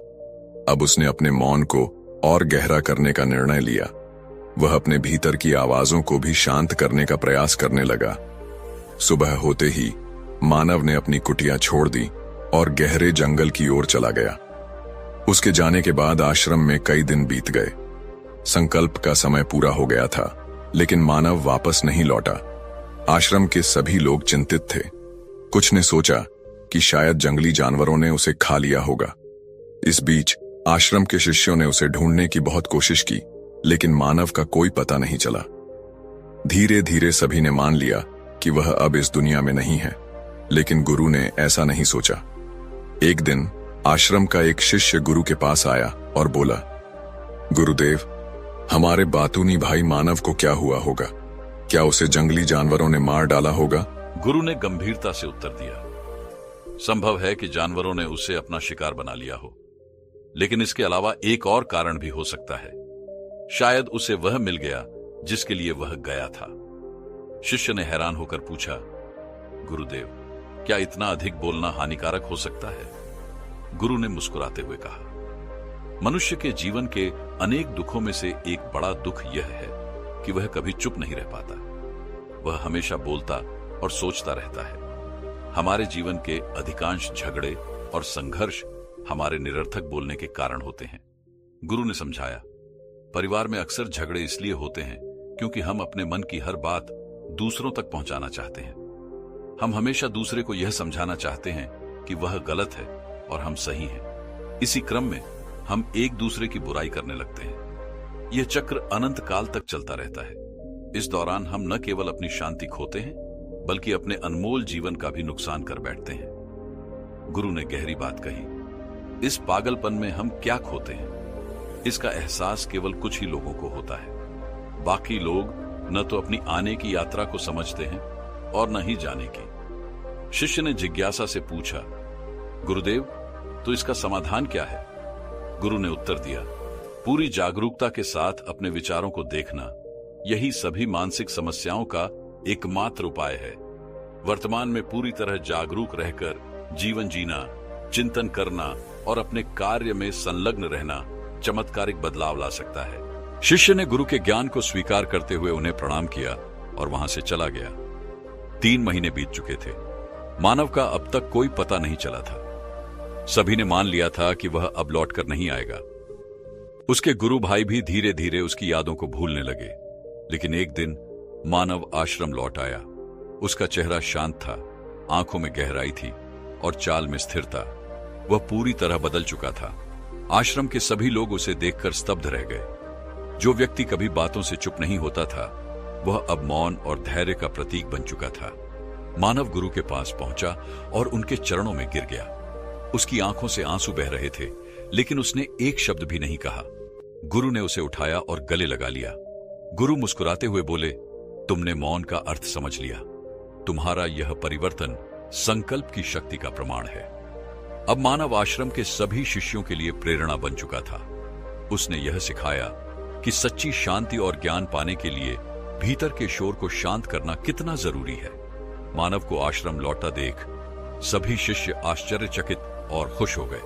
अब उसने अपने मौन को और गहरा करने का निर्णय लिया। वह अपने भीतर की आवाजों को भी शांत करने का प्रयास करने लगा। सुबह होते ही मानव ने अपनी कुटिया छोड़ दी और गहरे जंगल की ओर चला गया। उसके जाने के बाद आश्रम में कई दिन बीत गए। संकल्प का समय पूरा हो गया था, लेकिन मानव वापस नहीं लौटा। आश्रम के सभी लोग चिंतित थे। कुछ ने सोचा कि शायद जंगली जानवरों ने उसे खा लिया होगा। इस बीच आश्रम के शिष्यों ने उसे ढूंढने की बहुत कोशिश की, लेकिन मानव का कोई पता नहीं चला। धीरे धीरे सभी ने मान लिया कि वह अब इस दुनिया में नहीं है, लेकिन गुरु ने ऐसा नहीं सोचा। एक दिन आश्रम का एक शिष्य गुरु के पास आया और बोला, गुरुदेव, हमारे बातूनी भाई मानव को क्या हुआ होगा? क्या उसे जंगली जानवरों ने मार डाला होगा? गुरु ने गंभीरता से उत्तर दिया, संभव है कि जानवरों ने उसे अपना शिकार बना लिया हो, लेकिन इसके अलावा एक और कारण भी हो सकता है। शायद उसे वह मिल गया जिसके लिए वह गया था। शिष्य ने हैरान होकर पूछा, गुरुदेव, क्या इतना अधिक बोलना हानिकारक हो सकता है? गुरु ने मुस्कुराते हुए कहा, मनुष्य के जीवन के अनेक दुखों में से एक बड़ा दुख यह है कि वह कभी चुप नहीं रह पाता। वह हमेशा बोलता और सोचता रहता है। हमारे जीवन के अधिकांश झगड़े और संघर्ष हमारे निरर्थक बोलने के कारण होते हैं। गुरु ने समझाया, परिवार में अक्सर झगड़े इसलिए होते हैं क्योंकि हम अपने मन की हर बात दूसरों तक पहुंचाना चाहते हैं। हम हमेशा दूसरे को यह समझाना चाहते हैं कि वह गलत है और हम सही हैं। इसी क्रम में हम एक दूसरे की बुराई करने लगते हैं। यह चक्र अनंत काल तक चलता रहता है। इस दौरान हम न केवल अपनी शांति खोते हैं, बल्कि अपने अनमोल जीवन का भी नुकसान कर बैठते हैं। गुरु ने गहरी बात कही, इस पागलपन में हम क्या खोते हैं, इसका एहसास केवल कुछ ही लोगों को होता है। बाकी लोग न तो अपनी आने की यात्रा को समझते हैं और न ही जाने की। शिष्य ने जिज्ञासा से पूछा, गुरुदेव, तो इसका समाधान क्या है? गुरु ने उत्तर दिया, पूरी जागरूकता के साथ अपने विचारों को देखना, यही सभी मानसिक समस्याओं का एकमात्र उपाय है। वर्तमान में पूरी तरह जागरूक रहकर जीवन जीना, चिंतन करना और अपने कार्य में संलग्न रहना चमत्कारिक बदलाव ला सकता है। शिष्य ने गुरु के ज्ञान को स्वीकार करते हुए उन्हें प्रणाम किया और वहां से चला गया। 3 महीने बीत चुके थे। मानव का अब तक कोई पता नहीं चला था। सभी ने मान लिया था कि वह अब लौटकर नहीं आएगा। उसके गुरु भाई भी धीरे धीरे उसकी यादों को भूलने लगे। लेकिन एक दिन मानव आश्रम लौट आया। उसका चेहरा शांत था, आंखों में गहराई थी और चाल में स्थिरता। वह पूरी तरह बदल चुका था। आश्रम के सभी लोग उसे देखकर स्तब्ध रह गए। जो व्यक्ति कभी बातों से चुप नहीं होता था, वह अब मौन और धैर्य का प्रतीक बन चुका था। मानव गुरु के पास पहुंचा और उनके चरणों में गिर गया। उसकी आंखों से आंसू बह रहे थे, लेकिन उसने एक शब्द भी नहीं कहा। गुरु ने उसे उठाया और गले लगा लिया। गुरु मुस्कुराते हुए बोले, तुमने मौन का अर्थ समझ लिया। तुम्हारा यह परिवर्तन संकल्प की शक्ति का प्रमाण है। अब मानव आश्रम के सभी शिष्यों के लिए प्रेरणा बन चुका था। उसने यह सिखाया कि सच्ची शांति और ज्ञान पाने के लिए भीतर के शोर को शांत करना कितना जरूरी है। मानव को आश्रम लौटा देख सभी शिष्य आश्चर्यचकित और खुश हो गए,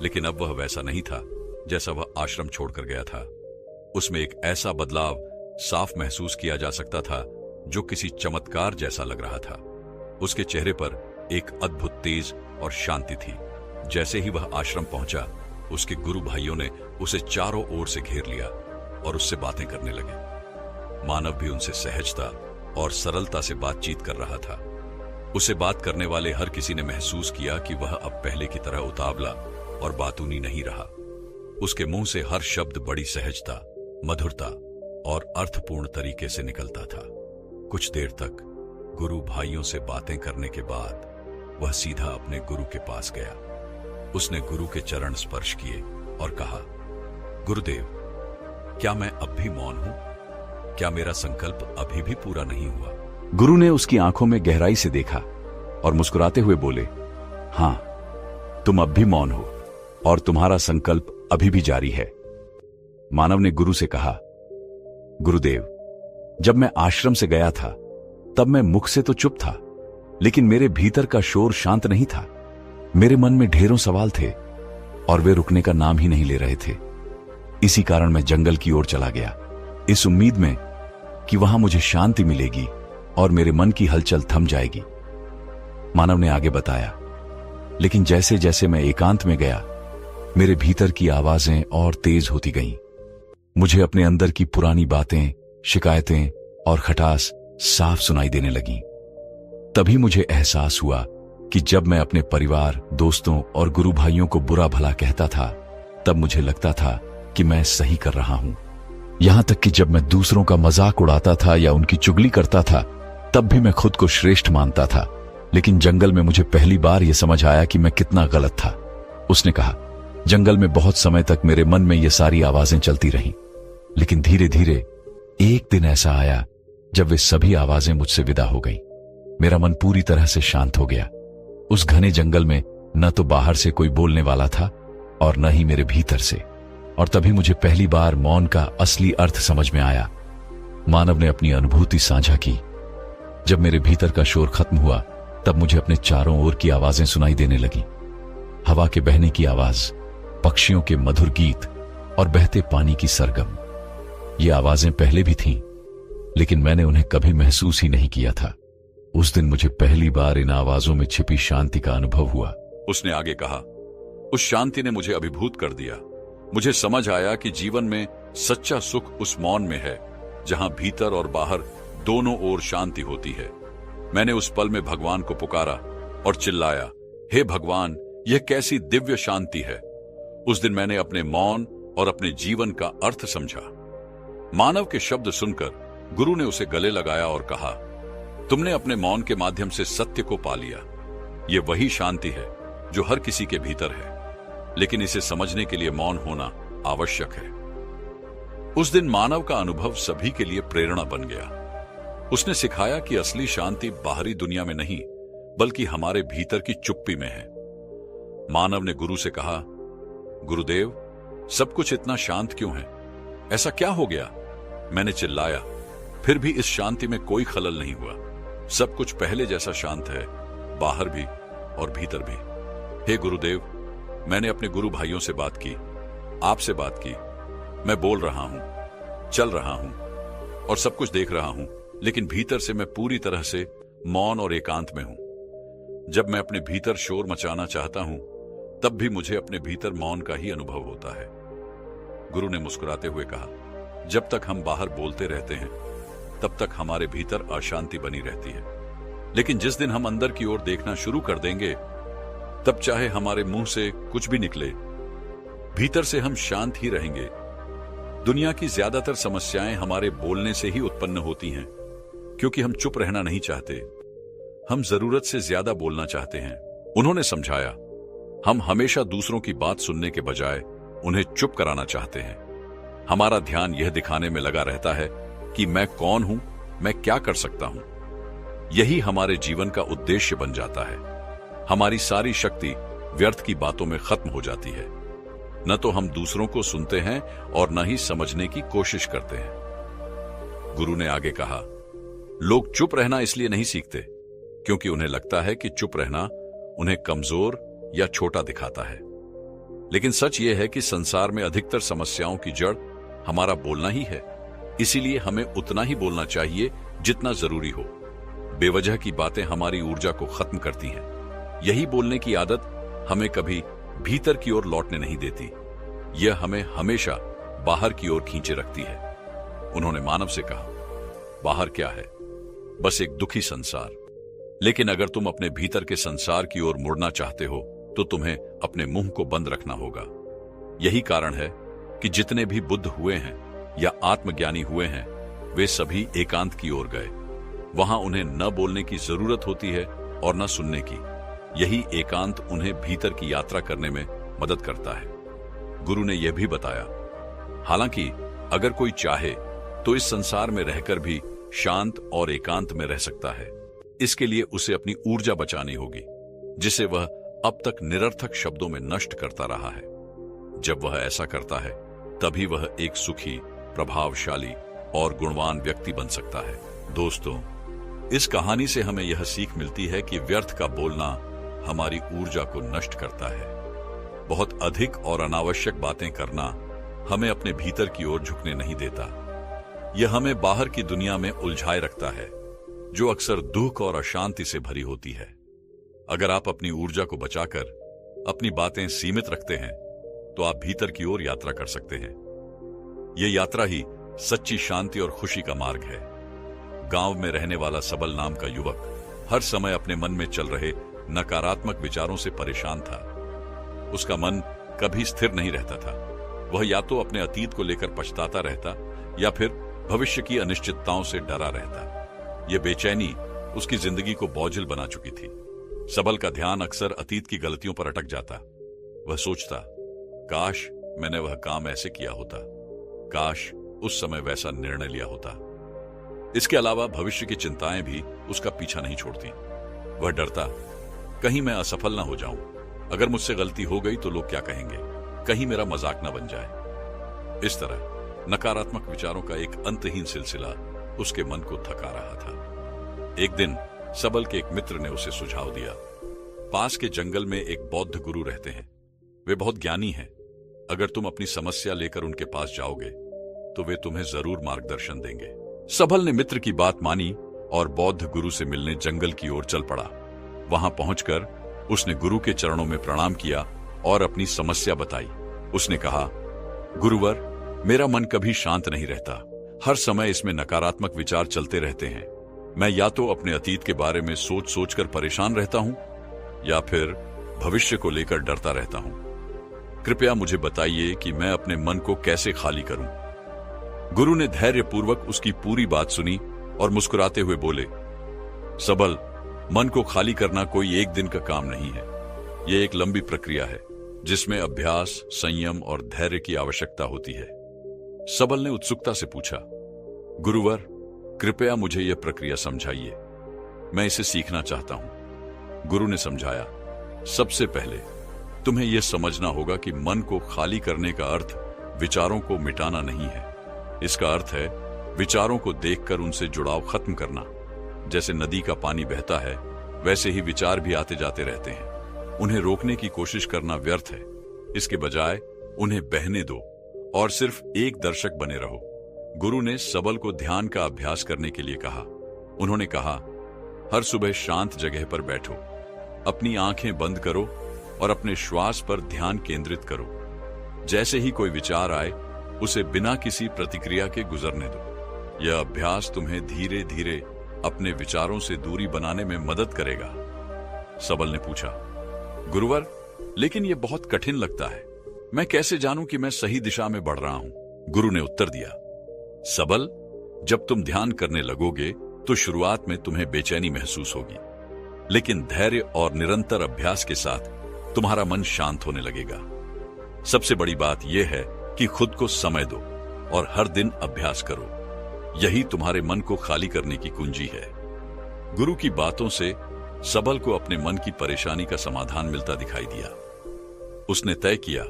लेकिन अब वह वैसा नहीं था जैसा वह आश्रम छोड़कर गया था। उसमें एक ऐसा बदलाव साफ महसूस किया जा सकता था जो किसी चमत्कार जैसा लग रहा था। उसके चेहरे पर एक अद्भुत तेज और शांति थी। जैसे ही वह आश्रम पहुंचा, उसके गुरु भाइयों ने उसे चारों ओर से घेर लिया और उससे बातें करने लगे। मानव भी उनसे सहजता और सरलता से बातचीत कर रहा था। उसे बात करने वाले हर किसी ने महसूस किया कि वह अब पहले की तरह उतावला और बातूनी नहीं रहा। उसके मुंह से हर शब्द बड़ी सहजता, मधुरता और अर्थपूर्ण तरीके से निकलता था। कुछ देर तक गुरु भाइयों से बातें करने के बाद वह सीधा अपने गुरु के पास गया। उसने गुरु के चरण स्पर्श किए और कहा, गुरुदेव, क्या मैं अब भी मौन हूं? क्या मेरा संकल्प अभी भी पूरा नहीं हुआ? गुरु ने उसकी आंखों में गहराई से देखा और मुस्कुराते हुए बोले, हां, तुम अब भी मौन हो और तुम्हारा संकल्प अभी भी जारी है। मानव ने गुरु से कहा, गुरुदेव, जब मैं आश्रम से गया था तब मैं मुख से तो चुप था, लेकिन मेरे भीतर का शोर शांत नहीं था। मेरे मन में ढेरों सवाल थे और वे रुकने का नाम ही नहीं ले रहे थे। इसी कारण मैं जंगल की ओर चला गया, इस उम्मीद में कि वहां मुझे शांति मिलेगी और मेरे मन की हलचल थम जाएगी। मानव ने आगे बताया, लेकिन जैसे जैसे मैं एकांत में गया, मेरे भीतर की आवाजें और तेज होती गईं। मुझे अपने अंदर की पुरानी बातें, शिकायतें और खटास साफ सुनाई देने लगीं। तभी मुझे एहसास हुआ कि जब मैं अपने परिवार, दोस्तों और गुरु भाइयों को बुरा भला कहता था, तब मुझे लगता था कि मैं सही कर रहा हूं। यहां तक कि जब मैं दूसरों का मजाक उड़ाता था या उनकी चुगली करता था, तब भी मैं खुद को श्रेष्ठ मानता था। लेकिन जंगल में मुझे पहली बार यह समझ आया कि मैं कितना गलत था। उसने कहा, जंगल में बहुत समय तक मेरे मन में ये सारी आवाजें चलती रहीं, लेकिन धीरे धीरे एक दिन ऐसा आया जब वे सभी आवाजें मुझसे विदा हो गईं। मेरा मन पूरी तरह से शांत हो गया। उस घने जंगल में न तो बाहर से कोई बोलने वाला था और न ही मेरे भीतर से। और तभी मुझे पहली बार मौन का असली अर्थ समझ में आया। मानव ने अपनी अनुभूति साझा की। जब मेरे भीतर का शोर खत्म हुआ, तब मुझे अपने चारों ओर की आवाजें सुनाई देने लगी। हवा के बहने की आवाज, पक्षियों के मधुर गीत और बहते पानी की सरगम। ये आवाजें पहले भी थीं, लेकिन मैंने उन्हें कभी महसूस ही नहीं किया था। उस दिन मुझे पहली बार इन आवाजों में छिपी शांति का अनुभव हुआ। उसने आगे कहा, उस शांति ने मुझे अभिभूत कर दिया। मुझे समझ आया कि जीवन में सच्चा सुख उस मौन में है जहां भीतर और बाहर दोनों ओर शांति होती है। मैंने उस पल में भगवान को पुकारा और चिल्लाया, हे भगवान, यह कैसी दिव्य शांति है। उस दिन मैंने अपने मौन और अपने जीवन का अर्थ समझा। मानव के शब्द सुनकर गुरु ने उसे गले लगाया और कहा, तुमने अपने मौन के माध्यम से सत्य को पा लिया। यह वही शांति है जो हर किसी के भीतर है, लेकिन इसे समझने के लिए मौन होना आवश्यक है। उस दिन मानव का अनुभव सभी के लिए प्रेरणा बन गया। उसने सिखाया कि असली शांति बाहरी दुनिया में नहीं, बल्कि हमारे भीतर की चुप्पी में है। मानव ने गुरु से कहा, गुरुदेव, सब कुछ इतना शांत क्यों है? ऐसा क्या हो गया? मैंने चिल्लाया, फिर भी इस शांति में कोई खलल नहीं हुआ। सब कुछ पहले जैसा शांत है, बाहर भी और भीतर भी। हे गुरुदेव, मैंने अपने गुरु भाइयों से बात की, आपसे बात की। मैं बोल रहा हूं, चल रहा हूं और सब कुछ देख रहा हूं, लेकिन भीतर से मैं पूरी तरह से मौन और एकांत में हूं। जब मैं अपने भीतर शोर मचाना चाहता हूं, तब भी मुझे अपने भीतर मौन का ही अनुभव होता है। गुरु ने मुस्कुराते हुए कहा, जब तक हम बाहर बोलते रहते हैं, तब तक हमारे भीतर अशांति बनी रहती है। लेकिन जिस दिन हम अंदर की ओर देखना शुरू कर देंगे, तब चाहे हमारे मुंह से कुछ भी निकले, भीतर से हम शांत ही रहेंगे। दुनिया की ज्यादातर समस्याएं हमारे बोलने से ही उत्पन्न होती हैं, क्योंकि हम चुप रहना नहीं चाहते, हम जरूरत से ज्यादा बोलना चाहते हैं। उन्होंने समझाया, हम हमेशा दूसरों की बात सुनने के बजाय उन्हें चुप कराना चाहते हैं। हमारा ध्यान यह दिखाने में लगा रहता है कि मैं कौन हूं, मैं क्या कर सकता हूं। यही हमारे जीवन का उद्देश्य बन जाता है। हमारी सारी शक्ति व्यर्थ की बातों में खत्म हो जाती है। न तो हम दूसरों को सुनते हैं और न ही समझने की कोशिश करते हैं। गुरु ने आगे कहा, लोग चुप रहना इसलिए नहीं सीखते क्योंकि उन्हें लगता है कि चुप रहना उन्हें कमजोर या छोटा दिखाता है। लेकिन सच यह है कि संसार में अधिकतर समस्याओं की जड़ हमारा बोलना ही है। इसीलिए हमें उतना ही बोलना चाहिए जितना जरूरी हो। बेवजह की बातें हमारी ऊर्जा को खत्म करती हैं। यही बोलने की आदत हमें कभी भीतर की ओर लौटने नहीं देती। यह हमें हमेशा बाहर की ओर खींचे रखती है। उन्होंने मानव से कहा, बाहर क्या है? बस एक दुखी संसार। लेकिन अगर तुम अपने भीतर के संसार की ओर मुड़ना चाहते हो तो तुम्हें अपने मुंह को बंद रखना होगा। यही कारण है कि जितने भी बुद्ध हुए हैं या आत्मज्ञानी हुए हैं, वे सभी एकांत की ओर गए। वहां उन्हें न बोलने की जरूरत होती है और न सुनने की। यही एकांत उन्हें भीतर की यात्रा करने में मदद करता है। गुरु ने यह भी बताया, हालांकि अगर कोई चाहे तो इस संसार में रहकर भी शांत और एकांत में रह सकता है। इसके लिए उसे अपनी ऊर्जा बचानी होगी, जिसे वह अब तक निरर्थक शब्दों में नष्ट करता रहा है। जब वह ऐसा करता है तभी वह एक सुखी, प्रभावशाली और गुणवान व्यक्ति बन सकता है। दोस्तों, इस कहानी से हमें यह सीख मिलती है कि व्यर्थ का बोलना हमारी ऊर्जा को नष्ट करता है। बहुत अधिक और अनावश्यक बातें करना हमें अपने भीतर की ओर झुकने नहीं देता। यह हमें बाहर की दुनिया में उलझाए रखता है, जो अक्सर दुख और अशांति से भरी होती है। अगर आप अपनी ऊर्जा को बचाकर अपनी बातें सीमित रखते हैं तो आप भीतर की ओर यात्रा कर सकते हैं। यह यात्रा ही सच्ची शांति और खुशी का मार्ग है। गांव में रहने वाला सबल नाम का युवक हर समय अपने मन में चल रहे नकारात्मक विचारों से परेशान था। उसका मन कभी स्थिर नहीं रहता था। वह या तो अपने अतीत को लेकर पछताता रहता या फिर भविष्य की अनिश्चितताओं से डरा रहता। यह बेचैनी उसकी जिंदगी को बोझिल बना चुकी थी। सबल का ध्यान अक्सर अतीत की गलतियों पर अटक जाता। वह सोचता, काश मैंने वह काम ऐसे किया होता, काश उस समय वैसा निर्णय लिया होता। इसके अलावा भविष्य की चिंताएं भी उसका पीछा नहीं छोड़ती। वह डरता, कहीं मैं असफल ना हो जाऊं, अगर मुझसे गलती हो गई तो लोग क्या कहेंगे, कहीं मेरा मजाक ना बन जाए। इस तरह नकारात्मक विचारों का एक अंतहीन सिलसिला उसके मन को थका रहा था। एक दिन सबल के एक मित्र ने उसे सुझाव दिया, पास के जंगल में एक बौद्ध गुरु रहते हैं। वे बहुत ज्ञानी हैं। अगर तुम अपनी समस्या लेकर उनके पास जाओगे तो वे तुम्हें जरूर मार्गदर्शन देंगे। सबल ने मित्र की बात मानी और बौद्ध गुरु से मिलने जंगल की ओर चल पड़ा। वहां पहुंचकर उसने गुरु के चरणों में प्रणाम किया और अपनी समस्या बताई। उसने कहा, गुरुवर, मेरा मन कभी शांत नहीं रहता। हर समय इसमें नकारात्मक विचार चलते रहते हैं। मैं या तो अपने अतीत के बारे में सोच सोचकर परेशान रहता हूं या फिर भविष्य को लेकर डरता रहता हूं। कृपया मुझे बताइए कि मैं अपने मन को कैसे खाली करूं। गुरु ने धैर्यपूर्वक उसकी पूरी बात सुनी और मुस्कुराते हुए बोले, सबल, मन को खाली करना कोई एक दिन का काम नहीं है। यह एक लंबी प्रक्रिया है जिसमें अभ्यास, संयम और धैर्य की आवश्यकता होती है। सबल ने उत्सुकता से पूछा, गुरुवर, कृपया मुझे यह प्रक्रिया समझाइए, मैं इसे सीखना चाहता हूं। गुरु ने समझाया, सबसे पहले तुम्हें यह समझना होगा कि मन को खाली करने का अर्थ विचारों को मिटाना नहीं है। इसका अर्थ है विचारों को देखकर उनसे जुड़ाव खत्म करना। जैसे नदी का पानी बहता है, वैसे ही विचार भी आते जाते रहते हैं। उन्हें रोकने की कोशिश करना व्यर्थ है। इसके बजाय उन्हें बहने दो और सिर्फ एक दर्शक बने रहो। गुरु ने सबल को ध्यान का अभ्यास करने के लिए कहा। उन्होंने कहा, हर सुबह शांत जगह पर बैठो, अपनी आंखें बंद करो और अपने श्वास पर ध्यान केंद्रित करो। जैसे ही कोई विचार आए, उसे बिना किसी प्रतिक्रिया के गुजरने दो। यह अभ्यास तुम्हें धीरे धीरे अपने विचारों से दूरी बनाने में मदद करेगा। सबल ने पूछा, गुरुवर, लेकिन यह बहुत कठिन लगता है। मैं कैसे जानूं कि मैं सही दिशा में बढ़ रहा हूं? गुरु ने उत्तर दिया, सबल, जब तुम ध्यान करने लगोगे तो शुरुआत में तुम्हें बेचैनी महसूस होगी, लेकिन धैर्य और निरंतर अभ्यास के साथ तुम्हारा मन शांत होने लगेगा। सबसे बड़ी बात यह है कि खुद को समय दो और हर दिन अभ्यास करो। यही तुम्हारे मन को खाली करने की कुंजी है। गुरु की बातों से सबल को अपने मन की परेशानी का समाधान मिलता दिखाई दिया। उसने तय किया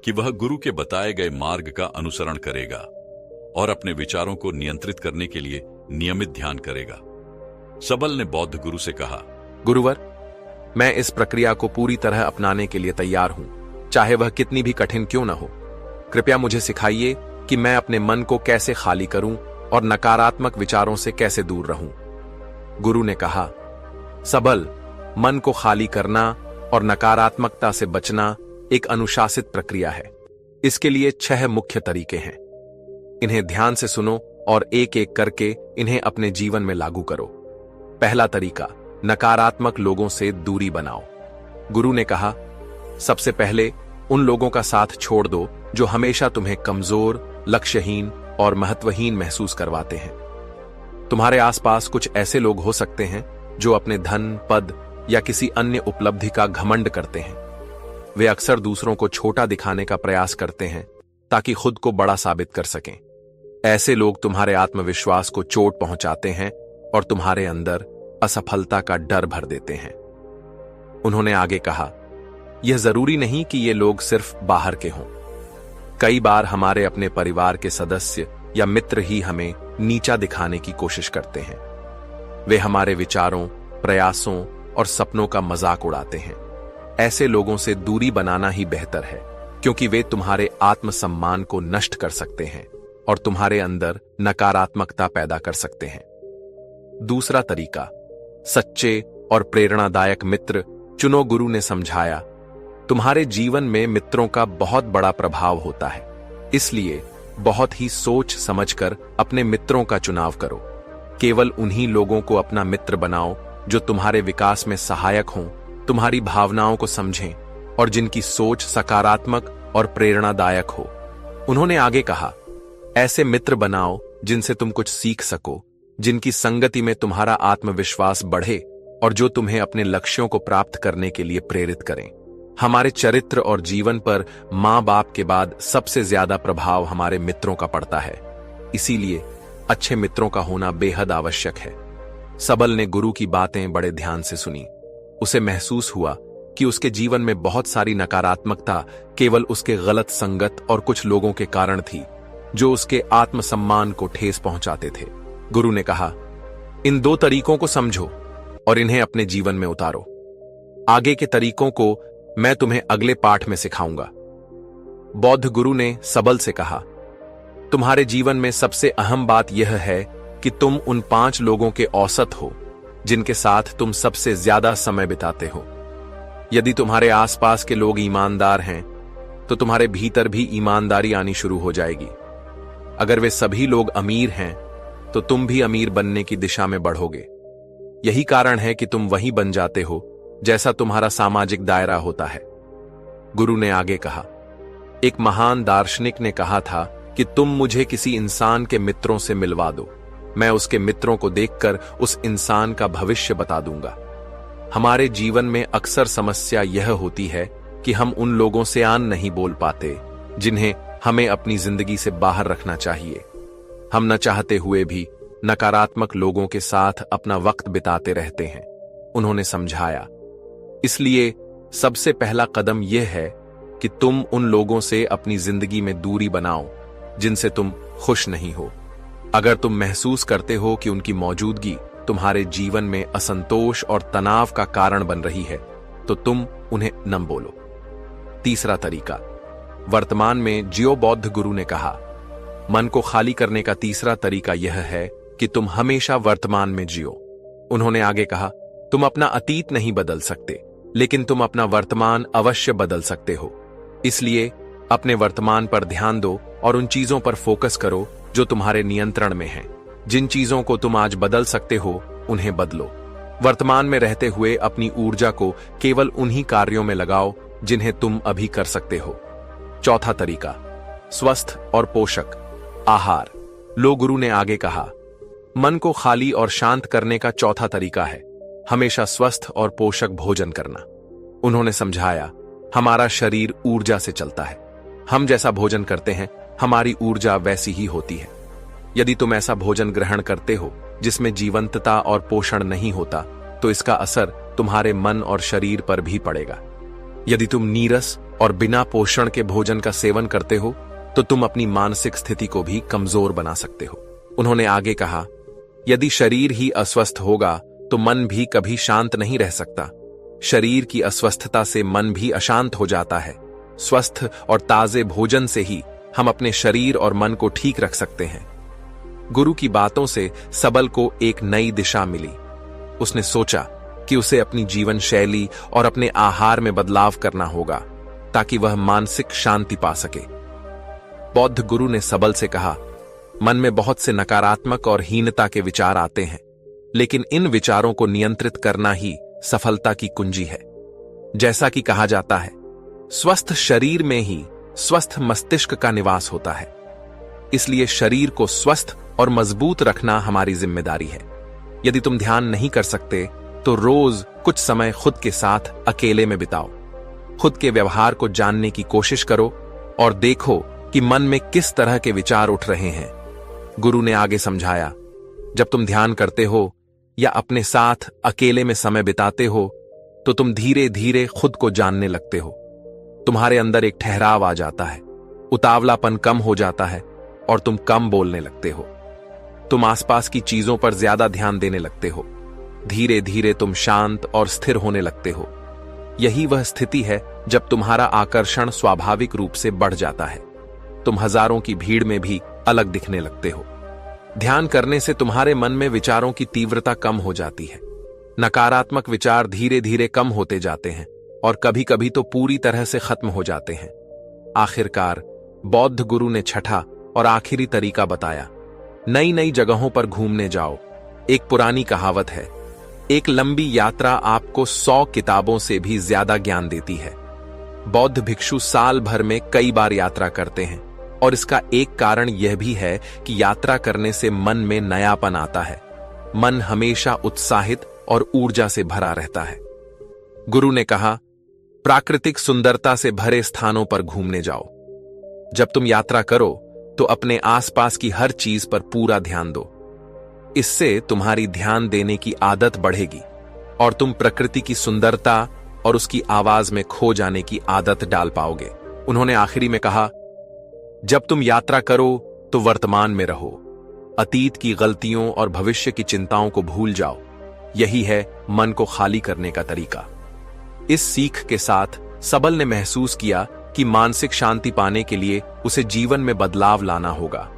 कि वह गुरु के बताए गए मार्ग का अनुसरण करेगा और अपने विचारों को नियंत्रित करने के लिए नियमित ध्यान करेगा। सबल ने बौद्ध गुरु से कहा, गुरुवर, मैं इस प्रक्रिया को पूरी तरह अपनाने के लिए तैयार हूं, चाहे वह कितनी भी कठिन क्यों न हो। कृपया मुझे सिखाइए कि मैं अपने मन को कैसे खाली करूं और नकारात्मक विचारों से कैसे दूर रहूं। गुरु ने कहा, सबल, मन को खाली करना और नकारात्मकता से बचना एक अनुशासित प्रक्रिया है। इसके लिए 6 मुख्य तरीके हैं। इन्हें ध्यान से सुनो और एक एक करके इन्हें अपने जीवन में लागू करो। पहला तरीका, नकारात्मक लोगों से दूरी बनाओ। गुरु ने कहा, सबसे पहले उन लोगों का साथ छोड़ दो जो हमेशा तुम्हें कमजोर, लक्ष्यहीन और महत्वहीन महसूस करवाते हैं। तुम्हारे आसपास कुछ ऐसे लोग हो सकते हैं जो अपने धन, पद या किसी अन्य उपलब्धि का घमंड करते हैं। वे अक्सर दूसरों को छोटा दिखाने का प्रयास करते हैं ताकि खुद को बड़ा साबित कर सकें। ऐसे लोग तुम्हारे आत्मविश्वास को चोट पहुंचाते हैं और तुम्हारे अंदर असफलता का डर भर देते हैं। उन्होंने आगे कहा, यह जरूरी नहीं कि ये लोग सिर्फ बाहर के हों। कई बार हमारे अपने परिवार के सदस्य या मित्र ही हमें नीचा दिखाने की कोशिश करते हैं। वे हमारे विचारों, प्रयासों और सपनों का मजाक उड़ाते हैं। ऐसे लोगों से दूरी बनाना ही बेहतर है, क्योंकि वे तुम्हारे आत्मसम्मान को नष्ट कर सकते हैं और तुम्हारे अंदर नकारात्मकता पैदा कर सकते हैं। दूसरा तरीका, सच्चे और प्रेरणादायक मित्र चुनो। गुरु ने समझाया, तुम्हारे जीवन में मित्रों का बहुत बड़ा प्रभाव होता है, इसलिए बहुत ही सोच समझकर अपने मित्रों का चुनाव करो। केवल उन्हीं लोगों को अपना मित्र बनाओ जो तुम्हारे विकास में सहायक हों, तुम्हारी भावनाओं को समझें और जिनकी सोच सकारात्मक और प्रेरणादायक हो। उन्होंने आगे कहा, ऐसे मित्र बनाओ जिनसे तुम कुछ सीख सको, जिनकी संगति में तुम्हारा आत्मविश्वास बढ़े और जो तुम्हें अपने लक्ष्यों को प्राप्त करने के लिए प्रेरित करें। हमारे चरित्र और जीवन पर माँ बाप के बाद सबसे ज्यादा प्रभाव हमारे मित्रों का पड़ता है। इसीलिए अच्छे मित्रों का होना बेहद आवश्यक है। सबल ने गुरु की बातें बड़े ध्यान से सुनी। उसे महसूस हुआ कि उसके जीवन में बहुत सारी नकारात्मकता केवल उसके गलत संगत और कुछ लोगों के कारण थी, जो उसके आत्मसम्मान को ठेस पहुंचाते थे। गुरु ने कहा, इन 2 तरीकों को समझो और इन्हें अपने जीवन में उतारो। आगे के तरीकों को मैं तुम्हें अगले पाठ में सिखाऊंगा। बौद्ध गुरु ने सबल से कहा, तुम्हारे जीवन में सबसे अहम बात यह है कि तुम उन 5 लोगों के औसत हो जिनके साथ तुम सबसे ज्यादा समय बिताते हो। यदि तुम्हारे आसपास के लोग ईमानदार हैं, तो तुम्हारे भीतर भी ईमानदारी आनी शुरू हो जाएगी। अगर वे सभी लोग अमीर हैं, तो तुम भी अमीर बनने की दिशा में बढ़ोगे। यही कारण है कि तुम वही बन जाते हो जैसा तुम्हारा सामाजिक दायरा होता है। गुरु ने आगे कहा, एक महान दार्शनिक ने कहा था कि तुम मुझे किसी इंसान के मित्रों से मिलवा दो, मैं उसके मित्रों को देखकर उस इंसान का भविष्य बता दूंगा। हमारे जीवन में अक्सर समस्या यह होती है कि हम उन लोगों से आन नहीं बोल पाते जिन्हें हमें अपनी जिंदगी से बाहर रखना चाहिए। हम न चाहते हुए भी नकारात्मक लोगों के साथ अपना वक्त बिताते रहते हैं। उन्होंने समझाया, इसलिए सबसे पहला कदम यह है कि तुम उन लोगों से अपनी जिंदगी में दूरी बनाओ जिनसे तुम खुश नहीं हो। अगर तुम महसूस करते हो कि उनकी मौजूदगी तुम्हारे जीवन में असंतोष और तनाव का कारण बन रही है, तो तुम उन्हें न बोलो। तीसरा तरीका, वर्तमान में जियो। बौद्ध गुरु ने कहा, मन को खाली करने का तीसरा तरीका यह है कि तुम हमेशा वर्तमान में जियो। उन्होंने आगे कहा, तुम अपना अतीत नहीं बदल सकते, लेकिन तुम अपना वर्तमान अवश्य बदल सकते हो। इसलिए अपने वर्तमान पर ध्यान दो और उन चीजों पर फोकस करो जो तुम्हारे नियंत्रण में हैं। जिन चीजों को तुम आज बदल सकते हो, उन्हें बदलो। वर्तमान में रहते हुए अपनी ऊर्जा को केवल उन्हीं कार्यों में लगाओ जिन्हें तुम अभी कर सकते हो। चौथा तरीका, स्वस्थ और पोषक आहार लो। गुरु ने आगे कहा, मन को खाली और शांत करने का चौथा तरीका है हमेशा स्वस्थ और पोषक भोजन करना। उन्होंने समझाया, हमारा शरीर ऊर्जा से चलता है। हम जैसा भोजन करते हैं, हमारी ऊर्जा वैसी ही होती है। यदि तुम ऐसा भोजन ग्रहण करते हो जिसमें जीवंतता और पोषण नहीं होता, तो इसका असर तुम्हारे मन और शरीर पर भी पड़ेगा। यदि तुम नीरस और बिना पोषण के भोजन का सेवन करते हो, तो तुम अपनी मानसिक स्थिति को भी कमजोर बना सकते हो। उन्होंने आगे कहा, यदि शरीर ही अस्वस्थ होगा तो मन भी कभी शांत नहीं रह सकता। शरीर की अस्वस्थता से मन भी अशांत हो जाता है। स्वस्थ और ताजे भोजन से ही हम अपने शरीर और मन को ठीक रख सकते हैं। गुरु की बातों से सबल को एक नई दिशा मिली। उसने सोचा कि उसे अपनी जीवन शैली और अपने आहार में बदलाव करना होगा ताकि वह मानसिक शांति पा सके। बौद्ध गुरु ने सबल से कहा, मन में बहुत से नकारात्मक और हीनता के विचार आते हैं, लेकिन इन विचारों को नियंत्रित करना ही सफलता की कुंजी है। जैसा कि कहा जाता है, स्वस्थ शरीर में ही स्वस्थ मस्तिष्क का निवास होता है। इसलिए शरीर को स्वस्थ और मजबूत रखना हमारी जिम्मेदारी है। यदि तुम ध्यान नहीं कर सकते तो रोज कुछ समय खुद के साथ अकेले में बिताओ। खुद के व्यवहार को जानने की कोशिश करो और देखो कि मन में किस तरह के विचार उठ रहे हैं। गुरु ने आगे समझाया, जब तुम ध्यान करते हो या अपने साथ अकेले में समय बिताते हो तो तुम धीरे धीरे खुद को जानने लगते हो। तुम्हारे अंदर एक ठहराव आ जाता है, उतावलापन कम हो जाता है और तुम कम बोलने लगते हो। तुम आसपास की चीजों पर ज्यादा ध्यान देने लगते हो। धीरे धीरे तुम शांत और स्थिर होने लगते हो। यही वह स्थिति है जब तुम्हारा आकर्षण स्वाभाविक रूप से बढ़ जाता है। तुम हजारों की भीड़ में भी अलग दिखने लगते हो। ध्यान करने से तुम्हारे मन में विचारों की तीव्रता कम हो जाती है। नकारात्मक विचार धीरे धीरे कम होते जाते हैं और कभी कभी तो पूरी तरह से खत्म हो जाते हैं। आखिरकार बौद्ध गुरु ने छठा और आखिरी तरीका बताया, नई नई जगहों पर घूमने जाओ। एक पुरानी कहावत है, एक लंबी यात्रा आपको 100 किताबों से भी ज्यादा ज्ञान देती है। बौद्ध भिक्षु साल भर में कई बार यात्रा करते हैं और इसका एक कारण यह भी है कि यात्रा करने से मन में नयापन आता है। मन हमेशा उत्साहित और ऊर्जा से भरा रहता है। गुरु ने कहा, प्राकृतिक सुंदरता से भरे स्थानों पर घूमने जाओ। जब तुम यात्रा करो तो अपने आसपास की हर चीज पर पूरा ध्यान दो। इससे तुम्हारी ध्यान देने की आदत बढ़ेगी और तुम प्रकृति की सुंदरता और उसकी आवाज में खो जाने की आदत डाल पाओगे। उन्होंने आखिरी में कहा, जब तुम यात्रा करो तो वर्तमान में रहो। अतीत की गलतियों और भविष्य की चिंताओं को भूल जाओ। यही है मन को खाली करने का तरीका। इस सीख के साथ सबल ने महसूस किया कि मानसिक शांति पाने के लिए उसे जीवन में बदलाव लाना होगा।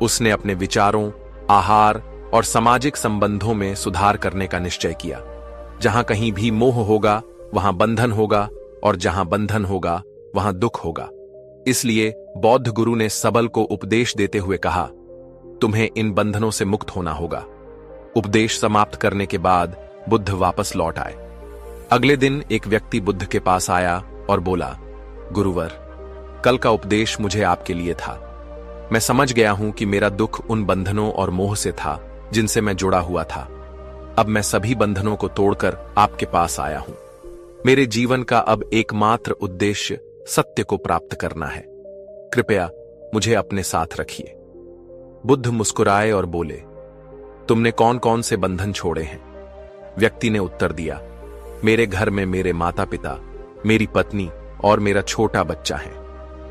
उसने अपने विचारों, आहार और सामाजिक संबंधों में सुधार करने का निश्चय किया। जहां कहीं भी मोह होगा वहां बंधन होगा और जहां बंधन होगा वहां दुख होगा। इसलिए बौद्ध गुरु ने सबल को उपदेश देते हुए कहा, तुम्हें इन बंधनों से मुक्त होना होगा। उपदेश समाप्त करने के बाद बुद्ध वापस लौट आए। अगले दिन एक व्यक्ति बुद्ध के पास आया और बोला, गुरुवर, कल का उपदेश मुझे आपके लिए था। मैं समझ गया हूं कि मेरा दुख उन बंधनों और मोह से था जिनसे मैं जुड़ा हुआ था। अब मैं सभी बंधनों को तोड़कर आपके पास आया हूं। मेरे जीवन का अब एकमात्र उद्देश्य सत्य को प्राप्त करना है। कृपया मुझे अपने साथ रखिए। बुद्ध मुस्कुराए और बोले, तुमने कौन कौन से बंधन छोड़े हैं? व्यक्ति ने उत्तर दिया, मेरे घर में मेरे माता पिता, मेरी पत्नी और मेरा छोटा बच्चा है।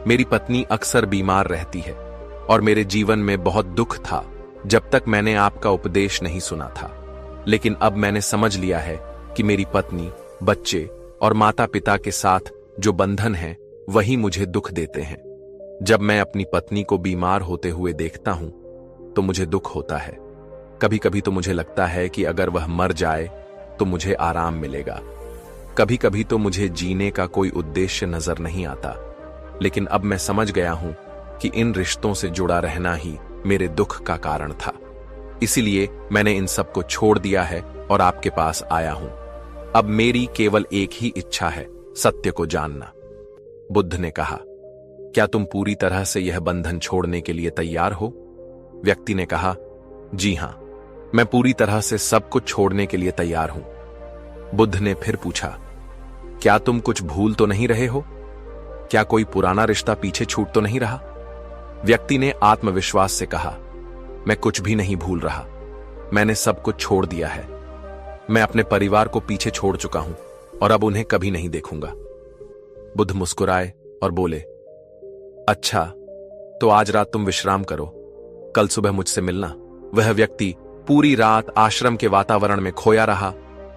मेरी पत्नी अक्सर बीमार रहती है और मेरे जीवन में बहुत दुख था जब तक मैंने आपका उपदेश नहीं सुना था। लेकिन अब मैंने समझ लिया है कि मेरी पत्नी, बच्चे और माता पिता के साथ जो बंधन है वही मुझे दुख देते हैं। जब मैं अपनी पत्नी को बीमार होते हुए देखता हूं तो मुझे दुख होता है। कभी कभी तो मुझे लगता है कि अगर वह मर जाए तो मुझे आराम मिलेगा। कभी कभी तो मुझे जीने का कोई उद्देश्य नजर नहीं आता। लेकिन अब मैं समझ गया हूं कि इन रिश्तों से जुड़ा रहना ही मेरे दुख का कारण था। इसीलिए मैंने इन सब को छोड़ दिया है और आपके पास आया हूं। अब मेरी केवल एक ही इच्छा है, सत्य को जानना। बुद्ध ने कहा, क्या तुम पूरी तरह से यह बंधन छोड़ने के लिए तैयार हो? व्यक्ति ने कहा, जी हां, मैं पूरी तरह से सब कुछ छोड़ने के लिए तैयार हूं। बुद्ध ने फिर पूछा, क्या तुम कुछ भूल तो नहीं रहे हो? क्या कोई पुराना रिश्ता पीछे छूट तो नहीं रहा? व्यक्ति ने आत्मविश्वास से कहा, मैं कुछ भी नहीं भूल रहा। मैंने सब कुछ छोड़ दिया है। मैं अपने परिवार को पीछे छोड़ चुका हूं और अब उन्हें कभी नहीं देखूंगा। बुद्ध मुस्कुराए और बोले, अच्छा, तो आज रात तुम विश्राम करो, कल सुबह मुझसे मिलना। वह व्यक्ति पूरी रात आश्रम के वातावरण में खोया रहा,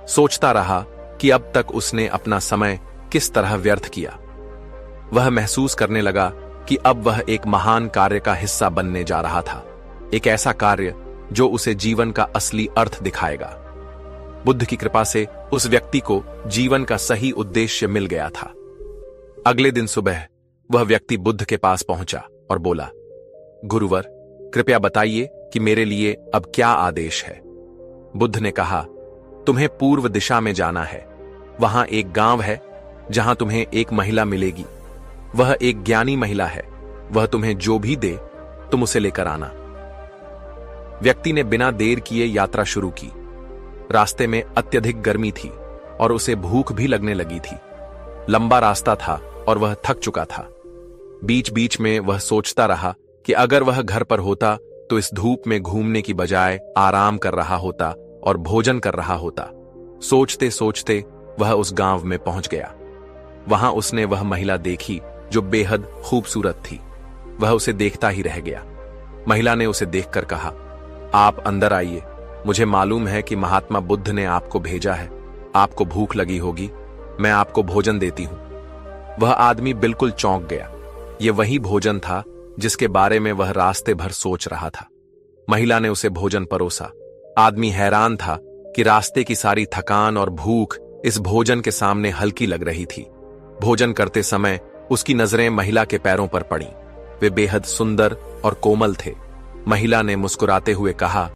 सोचता रहा कि अब तक उसने अपना समय किस तरह व्यर्थ किया। वह महसूस करने लगा कि अब वह एक महान कार्य का हिस्सा बनने जा रहा था, एक ऐसा कार्य जो उसे जीवन का असली अर्थ दिखाएगा। बुद्ध की कृपा से उस व्यक्ति को जीवन का सही उद्देश्य मिल गया था। अगले दिन सुबह वह व्यक्ति बुद्ध के पास पहुंचा और बोला, गुरुवर, कृपया बताइए कि मेरे लिए अब क्या आदेश है। बुद्ध ने कहा, तुम्हें पूर्व दिशा में जाना है। वहां एक गांव है जहां तुम्हें एक महिला मिलेगी। वह एक ज्ञानी महिला है। वह तुम्हें जो भी दे तुम उसे लेकर आना। व्यक्ति ने बिना देर किए यात्रा शुरू की। रास्ते में अत्यधिक गर्मी थी और उसे भूख भी लगने लगी थी। लंबा रास्ता था और वह थक चुका था। बीच बीच में वह सोचता रहा कि अगर वह घर पर होता तो इस धूप में घूमने की बजाय आराम कर रहा होता और भोजन कर रहा होता। सोचते सोचते वह उस गांव में पहुंच गया। वहां उसने वह महिला देखी जो बेहद खूबसूरत थी। वह उसे देखता ही रह गया। महिला ने उसे देखकर कहा, आप अंदर आइए। मुझे मालूम है कि महात्मा बुद्ध ने आपको भेजा है। आपको भूख लगी होगी, मैं आपको भोजन देती हूं। वह आदमी बिल्कुल चौंक गया। यह वही भोजन था जिसके बारे में वह रास्ते भर सोच रहा था। महिला ने उसे भोजन परोसा। आदमी हैरान था कि रास्ते की सारी थकान और भूख इस भोजन के सामने हल्की लग रही थी। भोजन करते समय उसकी नजरें महिला के पैरों पर पड़ी। वे बेहद सुंदर और कोमल थे। महिला ने मुस्कुराते हुए कहा,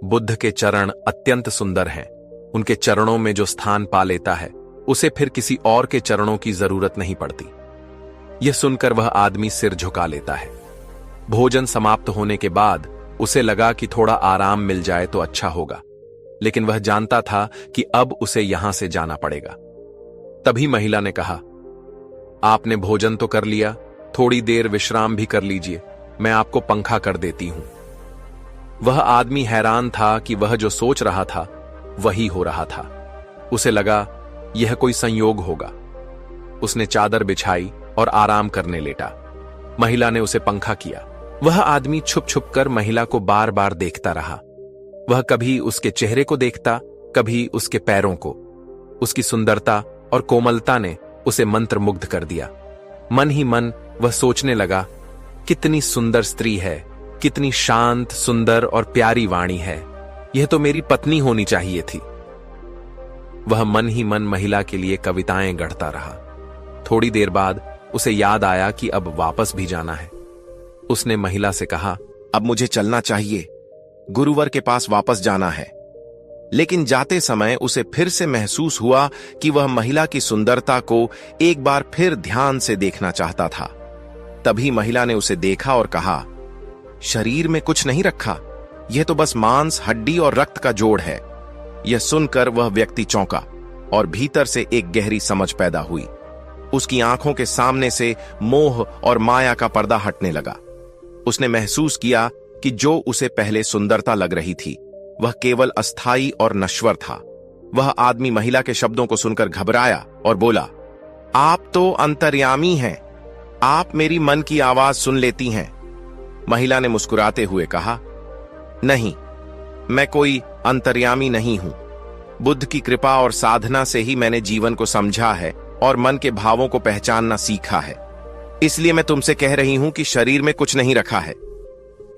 बुद्ध के चरण अत्यंत सुंदर हैं। उनके चरणों में जो स्थान पा लेता है उसे फिर किसी और के चरणों की जरूरत नहीं पड़ती। यह सुनकर वह आदमी सिर झुका लेता है। भोजन समाप्त होने के बाद उसे लगा कि थोड़ा आराम मिल जाए तो अच्छा होगा, लेकिन वह जानता था कि अब उसे यहां से जाना पड़ेगा। तभी महिला ने कहा, आपने भोजन तो कर लिया, थोड़ी देर विश्राम भी कर लीजिए, मैं आपको पंखा कर देती हूं। वह आदमी हैरान था कि वह जो सोच रहा था वही हो रहा था। उसे लगा यह कोई संयोग होगा। उसने चादर बिछाई और आराम करने लेटा। महिला ने उसे पंखा किया। वह आदमी छुप छुप कर महिला को बार बार देखता रहा। वह कभी उसके चेहरे को देखता, कभी उसके पैरों को। उसकी सुंदरता और कोमलता ने उसे मंत्रमुग्ध कर दिया। मन ही मन वह सोचने लगा, कितनी सुंदर स्त्री है, कितनी शांत, सुंदर और प्यारी वाणी है। यह तो मेरी पत्नी होनी चाहिए थी। वह मन ही मन महिला के लिए कविताएं गढ़ता रहा। थोड़ी देर बाद उसे याद आया कि अब वापस भी जाना है। उसने महिला से कहा, अब मुझे चलना चाहिए, गुरुवर के पास वापस जाना है। लेकिन जाते समय उसे फिर से महसूस हुआ कि वह महिला की सुंदरता को एक बार फिर ध्यान से देखना चाहता था। तभी महिला ने उसे देखा और कहा, शरीर में कुछ नहीं रखा, यह तो बस मांस, हड्डी और रक्त का जोड़ है। यह सुनकर वह व्यक्ति चौंका और भीतर से एक गहरी समझ पैदा हुई। उसकी आंखों के सामने से मोह और माया का पर्दा हटने लगा। उसने महसूस किया कि जो उसे पहले सुंदरता लग रही थी वह केवल अस्थाई और नश्वर था। वह आदमी महिला के शब्दों को सुनकर घबराया और बोला, आप तो अंतर्यामी हैं, आप मेरी मन की आवाज सुन लेती हैं। महिला ने मुस्कुराते हुए कहा, नहीं, मैं कोई अंतर्यामी नहीं हूं। बुद्ध की कृपा और साधना से ही मैंने जीवन को समझा है और मन के भावों को पहचानना सीखा है। इसलिए मैं तुमसे कह रही हूं कि शरीर में कुछ नहीं रखा है,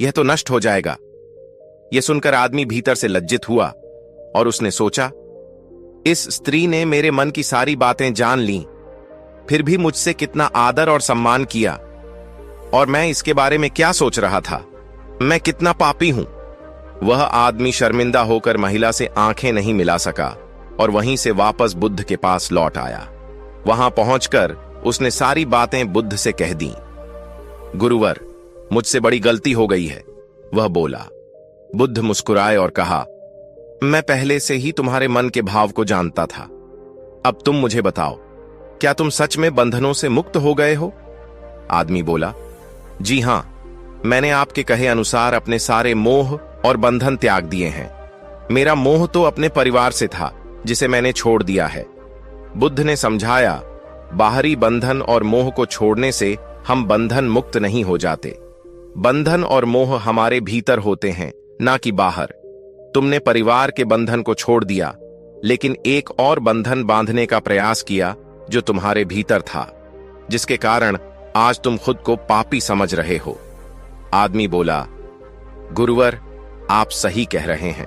यह तो नष्ट हो जाएगा। यह सुनकर आदमी भीतर से लज्जित हुआ और उसने सोचा, इस स्त्री ने मेरे मन की सारी बातें जान ली, फिर भी मुझसे कितना आदर और सम्मान किया, और मैं इसके बारे में क्या सोच रहा था? मैं कितना पापी हूं। वह आदमी शर्मिंदा होकर महिला से आंखें नहीं मिला सका और वहीं से वापस बुद्ध के पास लौट आया। वहां पहुंचकर उसने सारी बातें बुद्ध से कह दी। गुरुवर, मुझसे बड़ी गलती हो गई है, वह बोला। बुद्ध मुस्कुराए और कहा, मैं पहले से ही तुम्हारे मन के भाव को जानता था। अब तुम मुझे बताओ, क्या तुम सच में बंधनों से मुक्त हो गए हो? आदमी बोला, जी हां, मैंने आपके कहे अनुसार अपने सारे मोह और बंधन त्याग दिए हैं। मेरा मोह तो अपने परिवार से था, जिसे मैंने छोड़ दिया है। बुद्ध ने समझाया, बाहरी बंधन और मोह को छोड़ने से हम बंधन मुक्त नहीं हो जाते। बंधन और मोह हमारे भीतर होते हैं, ना कि बाहर। तुमने परिवार के बंधन को छोड़ दिया, लेकिन एक और बंधन बांधने का प्रयास किया जो तुम्हारे भीतर था, जिसके कारण आज तुम खुद को पापी समझ रहे हो। आदमी बोला, गुरुवर, आप सही कह रहे हैं।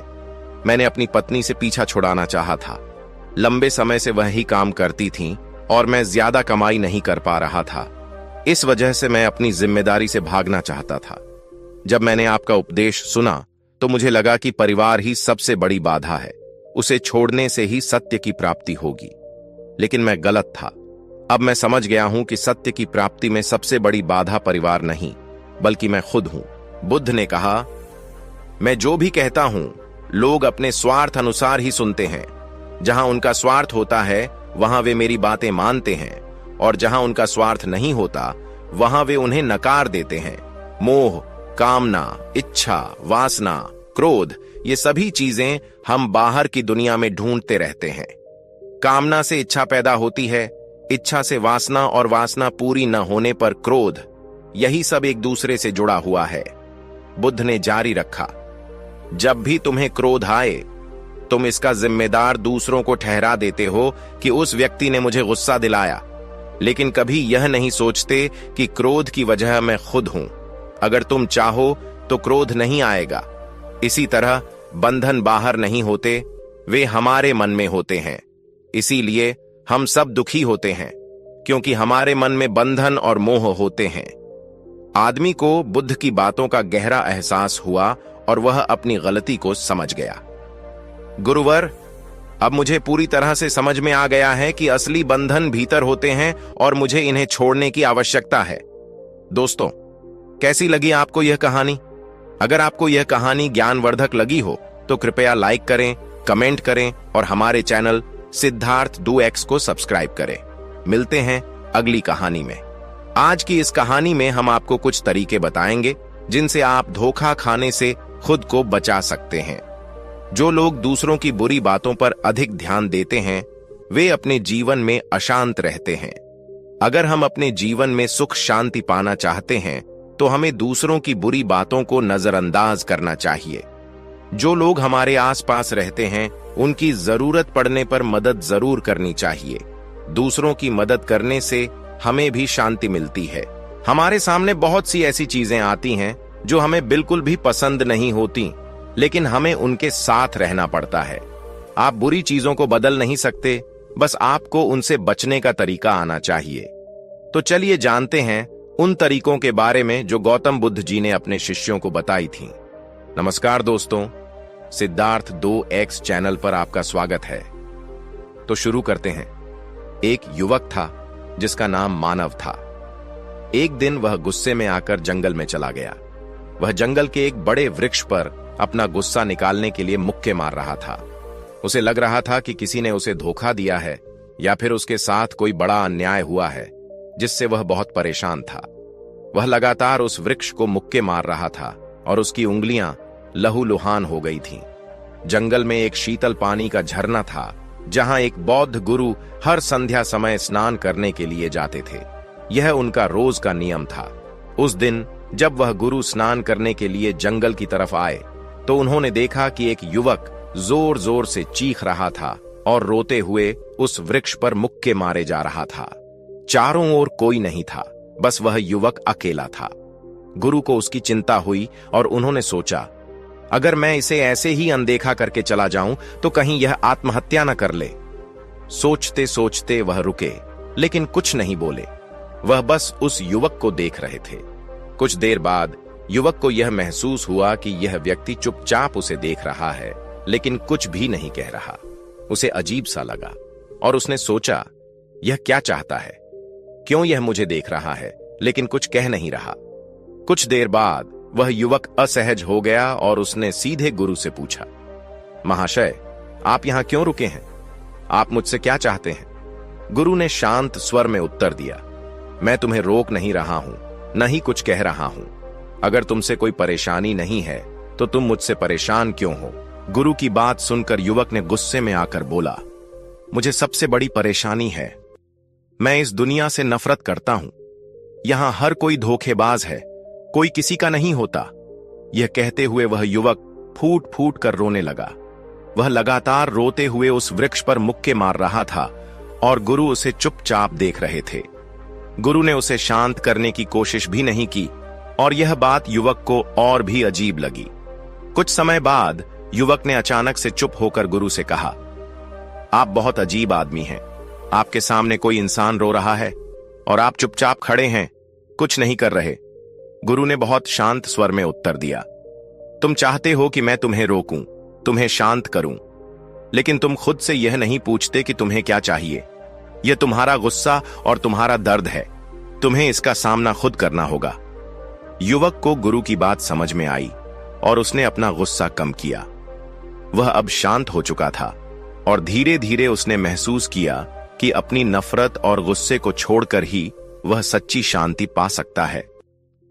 मैंने अपनी पत्नी से पीछा छुड़ाना चाहा था। लंबे समय से वह ही काम करती थीं और मैं ज्यादा कमाई नहीं कर पा रहा था। इस वजह से मैं अपनी जिम्मेदारी से भागना चाहता था। जब मैंने आपका उपदेश सुना तो मुझे लगा कि परिवार ही सबसे बड़ी बाधा है। उसे छोड़ने से ही सत्य की प्राप्ति होगी। लेकिन मैं गलत था। अब मैं समझ गया हूं कि सत्य की प्राप्ति में सबसे बड़ी बाधा परिवार नहीं, बल्कि मैं खुद हूं। बुद्ध ने कहा, मैं जो भी कहता हूं, लोग अपने स्वार्थ अनुसार ही सुनते हैं। जहां उनका स्वार्थ होता है, वहां वे मेरी बातें मानते हैं, और जहां उनका स्वार्थ नहीं होता, वहां वे उन्हें नकार देते हैं। मोह, कामना, इच्छा, वासना, क्रोध, ये सभी चीजें हम बाहर की दुनिया में ढूंढते रहते हैं। कामना से इच्छा पैदा होती है, इच्छा से वासना, और वासना पूरी न होने पर क्रोध। यही सब एक दूसरे से जुड़ा हुआ है। बुद्ध ने जारी रखा, जब भी तुम्हें क्रोध आए, तुम इसका जिम्मेदार दूसरों को ठहरा देते हो कि उस व्यक्ति ने मुझे गुस्सा दिलाया, लेकिन कभी यह नहीं सोचते कि क्रोध की वजह मैं खुद हूं। अगर तुम चाहो तो क्रोध नहीं आएगा। इसी तरह बंधन बाहर नहीं होते, वे हमारे मन में होते हैं। इसीलिए हम सब दुखी होते हैं, क्योंकि हमारे मन में बंधन और मोह होते हैं। आदमी को बुद्ध की बातों का गहरा एहसास हुआ और वह अपनी गलती को समझ गया। गुरुवर, अब मुझे पूरी तरह से समझ में आ गया है कि असली बंधन भीतर होते हैं और मुझे इन्हें छोड़ने की आवश्यकता है। दोस्तों, कैसी लगी आपको यह कहानी? अगर आपको यह कहानी ज्ञानवर्धक लगी हो तो कृपया लाइक करें, कमेंट करें और हमारे चैनल सिद्धार्थ 2x को सब्सक्राइब करें। मिलते हैं अगली कहानी में। आज की इस कहानी में हम आपको कुछ तरीके बताएंगे जिनसे आप धोखा खाने से खुद को बचा सकते हैं। जो लोग दूसरों की बुरी बातों पर अधिक ध्यान देते हैं, वे अपने जीवन में अशांत रहते हैं। अगर हम अपने जीवन में सुख शांति पाना चाहते हैं तो हमें दूसरों की बुरी बातों को नजरअंदाज करना चाहिए। जो लोग हमारे आसपास रहते हैं, उनकी जरूरत पड़ने पर मदद जरूर करनी चाहिए। दूसरों की मदद करने से हमें भी शांति मिलती है। हमारे सामने बहुत सी ऐसी चीजें आती हैं जो हमें बिल्कुल भी पसंद नहीं होती, लेकिन हमें उनके साथ रहना पड़ता है। आप बुरी चीजों को बदल नहीं सकते, बस आपको उनसे बचने का तरीका आना चाहिए। तो चलिए जानते हैं उन तरीकों के बारे में जो गौतम बुद्ध जी ने अपने शिष्यों को बताई थी। नमस्कार दोस्तों, सिद्धार्थ 2x चैनल पर आपका स्वागत है। तो शुरू करते हैं। एक युवक था जिसका नाम मानव था। एक दिन वह गुस्से में आकर जंगल में चला गया। वह जंगल के एक बड़े वृक्ष पर अपना गुस्सा निकालने के लिए मुक्के मार रहा था। उसे लग रहा था कि किसी ने उसे धोखा दिया है या फिर उसके साथ कोई बड़ा अन्याय हुआ है, जिससे वह बहुत परेशान था। वह लगातार उस वृक्ष को मुक्के मार रहा था और उसकी उंगलियां लहूलुहान हो गई थीं। जंगल में एक शीतल पानी का झरना था, जहां एक बौद्ध गुरु हर संध्या समय स्नान करने के लिए जाते थे। यह उनका रोज का नियम था। उस दिन जब वह गुरु स्नान करने के लिए जंगल की तरफ आए तो उन्होंने देखा कि एक युवक जोर जोर से चीख रहा था और रोते हुए उस वृक्ष पर मुक्के मारे जा रहा था। चारों ओर कोई नहीं था, बस वह युवक अकेला था। गुरु को उसकी चिंता हुई और उन्होंने सोचा, अगर मैं इसे ऐसे ही अनदेखा करके चला जाऊं तो कहीं यह आत्महत्या न कर ले। सोचते सोचते वह रुके, लेकिन कुछ नहीं बोले। वह बस उस युवक को देख रहे थे। कुछ देर बाद युवक को यह महसूस हुआ कि यह व्यक्ति चुपचाप उसे देख रहा है, लेकिन कुछ भी नहीं कह रहा। उसे अजीब सा लगा और उसने सोचा, यह क्या चाहता है? क्यों यह मुझे देख रहा है लेकिन कुछ कह नहीं रहा? कुछ देर बाद वह युवक असहज हो गया और उसने सीधे गुरु से पूछा, महाशय, आप यहां क्यों रुके हैं? आप मुझसे क्या चाहते हैं? गुरु ने शांत स्वर में उत्तर दिया, मैं तुम्हें रोक नहीं रहा हूं, न ही कुछ कह रहा हूं। अगर तुमसे कोई परेशानी नहीं है तो तुम मुझसे परेशान क्यों हो? गुरु की बात सुनकर युवक ने गुस्से में आकर बोला, मुझे सबसे बड़ी परेशानी है, मैं इस दुनिया से नफरत करता हूं। यहां हर कोई धोखेबाज है, कोई किसी का नहीं होता। यह कहते हुए वह युवक फूट फूट कर रोने लगा। वह लगातार रोते हुए उस वृक्ष पर मुक्के मार रहा था और गुरु उसे चुपचाप देख रहे थे। गुरु ने उसे शांत करने की कोशिश भी नहीं की और यह बात युवक को और भी अजीब लगी। कुछ समय बाद युवक ने अचानक से चुप होकर गुरु से कहा, आप बहुत अजीब आदमी हैं। आपके सामने कोई इंसान रो रहा है और आप चुपचाप खड़े हैं, कुछ नहीं कर रहे। गुरु ने बहुत शांत स्वर में उत्तर दिया, तुम चाहते हो कि मैं तुम्हें रोकूं, तुम्हें शांत करूं, लेकिन तुम खुद से यह नहीं पूछते कि तुम्हें क्या चाहिए। यह तुम्हारा गुस्सा और तुम्हारा दर्द है, तुम्हें इसका सामना खुद करना होगा। युवक को गुरु की बात समझ में आई और उसने अपना गुस्सा कम किया। वह अब शांत हो चुका था और धीरे धीरे उसने महसूस किया कि अपनी नफरत और गुस्से को छोड़कर ही वह सच्ची शांति पा सकता है।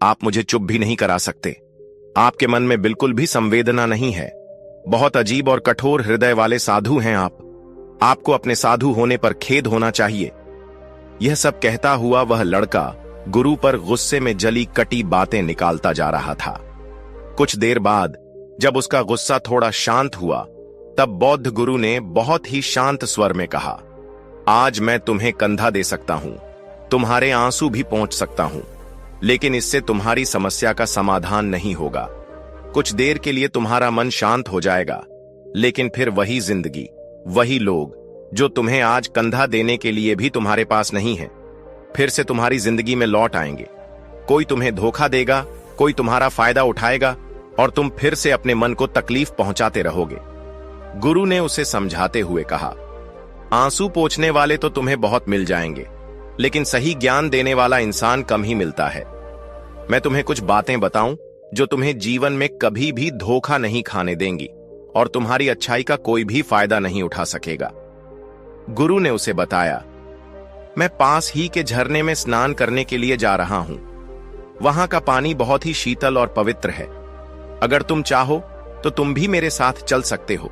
आप मुझे चुप भी नहीं करा सकते। आपके मन में बिल्कुल भी संवेदना नहीं है। बहुत अजीब और कठोर हृदय वाले साधु हैं आप। आपको अपने साधु होने पर खेद होना चाहिए। यह सब कहता हुआ वह लड़का गुरु पर गुस्से में जली कटी बातें निकालता जा रहा था। कुछ देर बाद जब उसका गुस्सा थोड़ा शांत हुआ, तब बौद्ध गुरु ने बहुत ही शांत स्वर में कहा, आज मैं तुम्हें कंधा दे सकता हूं, तुम्हारे आंसू भी पोंछ सकता हूं, लेकिन इससे तुम्हारी समस्या का समाधान नहीं होगा। कुछ देर के लिए तुम्हारा मन शांत हो जाएगा, लेकिन फिर वही जिंदगी, वही लोग जो तुम्हें आज कंधा देने के लिए भी तुम्हारे पास नहीं है, फिर से तुम्हारी जिंदगी में लौट आएंगे। कोई तुम्हें धोखा देगा, कोई तुम्हारा फायदा उठाएगा और तुम फिर से अपने मन को तकलीफ पहुंचाते रहोगे। गुरु ने उसे समझाते हुए कहा, आंसू पोंछने वाले तो तुम्हें बहुत मिल जाएंगे, लेकिन सही ज्ञान देने वाला इंसान कम ही मिलता है। मैं तुम्हें कुछ बातें बताऊं जो तुम्हें जीवन में कभी भी धोखा नहीं खाने देंगी और तुम्हारी अच्छाई का कोई भी फायदा नहीं उठा सकेगा। गुरु ने उसे बताया, मैं पास ही के झरने में स्नान करने के लिए जा रहा हूं। वहां का पानी बहुत ही शीतल और पवित्र है। अगर तुम चाहो तो तुम भी मेरे साथ चल सकते हो।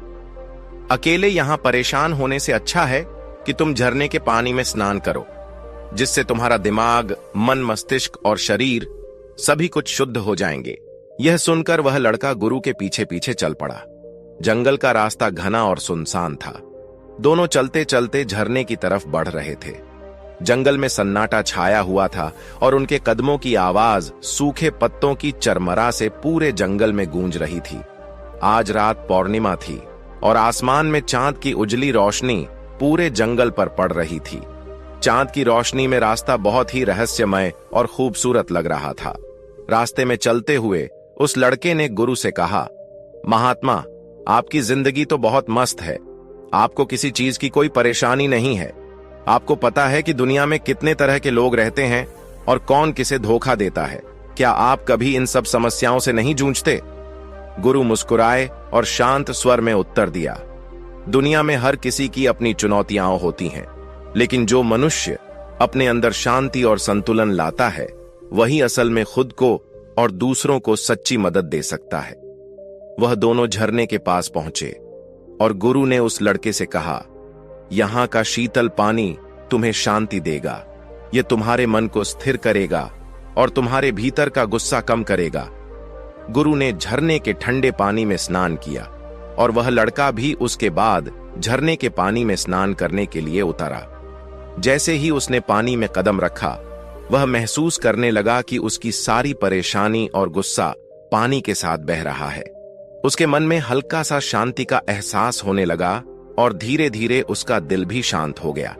अकेले यहां परेशान होने से अच्छा है कि तुम झरने के पानी में स्नान करो, जिससे तुम्हारा दिमाग, मन, मस्तिष्क और शरीर सभी कुछ शुद्ध हो जाएंगे। यह सुनकर वह लड़का गुरु के पीछे पीछे चल पड़ा। जंगल का रास्ता घना और सुनसान था। दोनों चलते चलते झरने की तरफ बढ़ रहे थे। जंगल में सन्नाटा छाया हुआ था और उनके कदमों की आवाज सूखे पत्तों की चरमरा से पूरे जंगल में गूंज रही थी। आज रात पौर्णिमा थी और आसमान में चांद की उजली रोशनी पूरे जंगल पर पड़ रही थी। चांद की रोशनी में रास्ता बहुत ही रहस्यमय और खूबसूरत लग रहा था। रास्ते में चलते हुए उस लड़के ने गुरु से कहा, महात्मा, आपकी जिंदगी तो बहुत मस्त है। आपको किसी चीज की कोई परेशानी नहीं है। आपको पता है कि दुनिया में कितने तरह के लोग रहते हैं और कौन किसे धोखा देता है। क्या आप कभी इन सब समस्याओं से नहीं जूझते? गुरु मुस्कुराए और शांत स्वर में उत्तर दिया, दुनिया में हर किसी की अपनी चुनौतियां होती हैं, लेकिन जो मनुष्य अपने अंदर शांति और संतुलन लाता है, वही असल में खुद को और दूसरों को सच्ची मदद दे सकता है। वह दोनों झरने के पास पहुंचे और गुरु ने उस लड़के से कहा, यहां का शीतल पानी तुम्हें शांति देगा। यह तुम्हारे मन को स्थिर करेगा और तुम्हारे भीतर का गुस्सा कम करेगा। गुरु ने झरने के ठंडे पानी में स्नान किया और वह लड़का भी उसके बाद झरने के पानी में स्नान करने के लिए उतरा। जैसे ही उसने पानी में कदम रखा, वह महसूस करने लगा कि उसकी सारी परेशानी और गुस्सा पानी के साथ बह रहा है। उसके मन में हल्का सा शांति का एहसास होने लगा और धीरे धीरे उसका दिल भी शांत हो गया।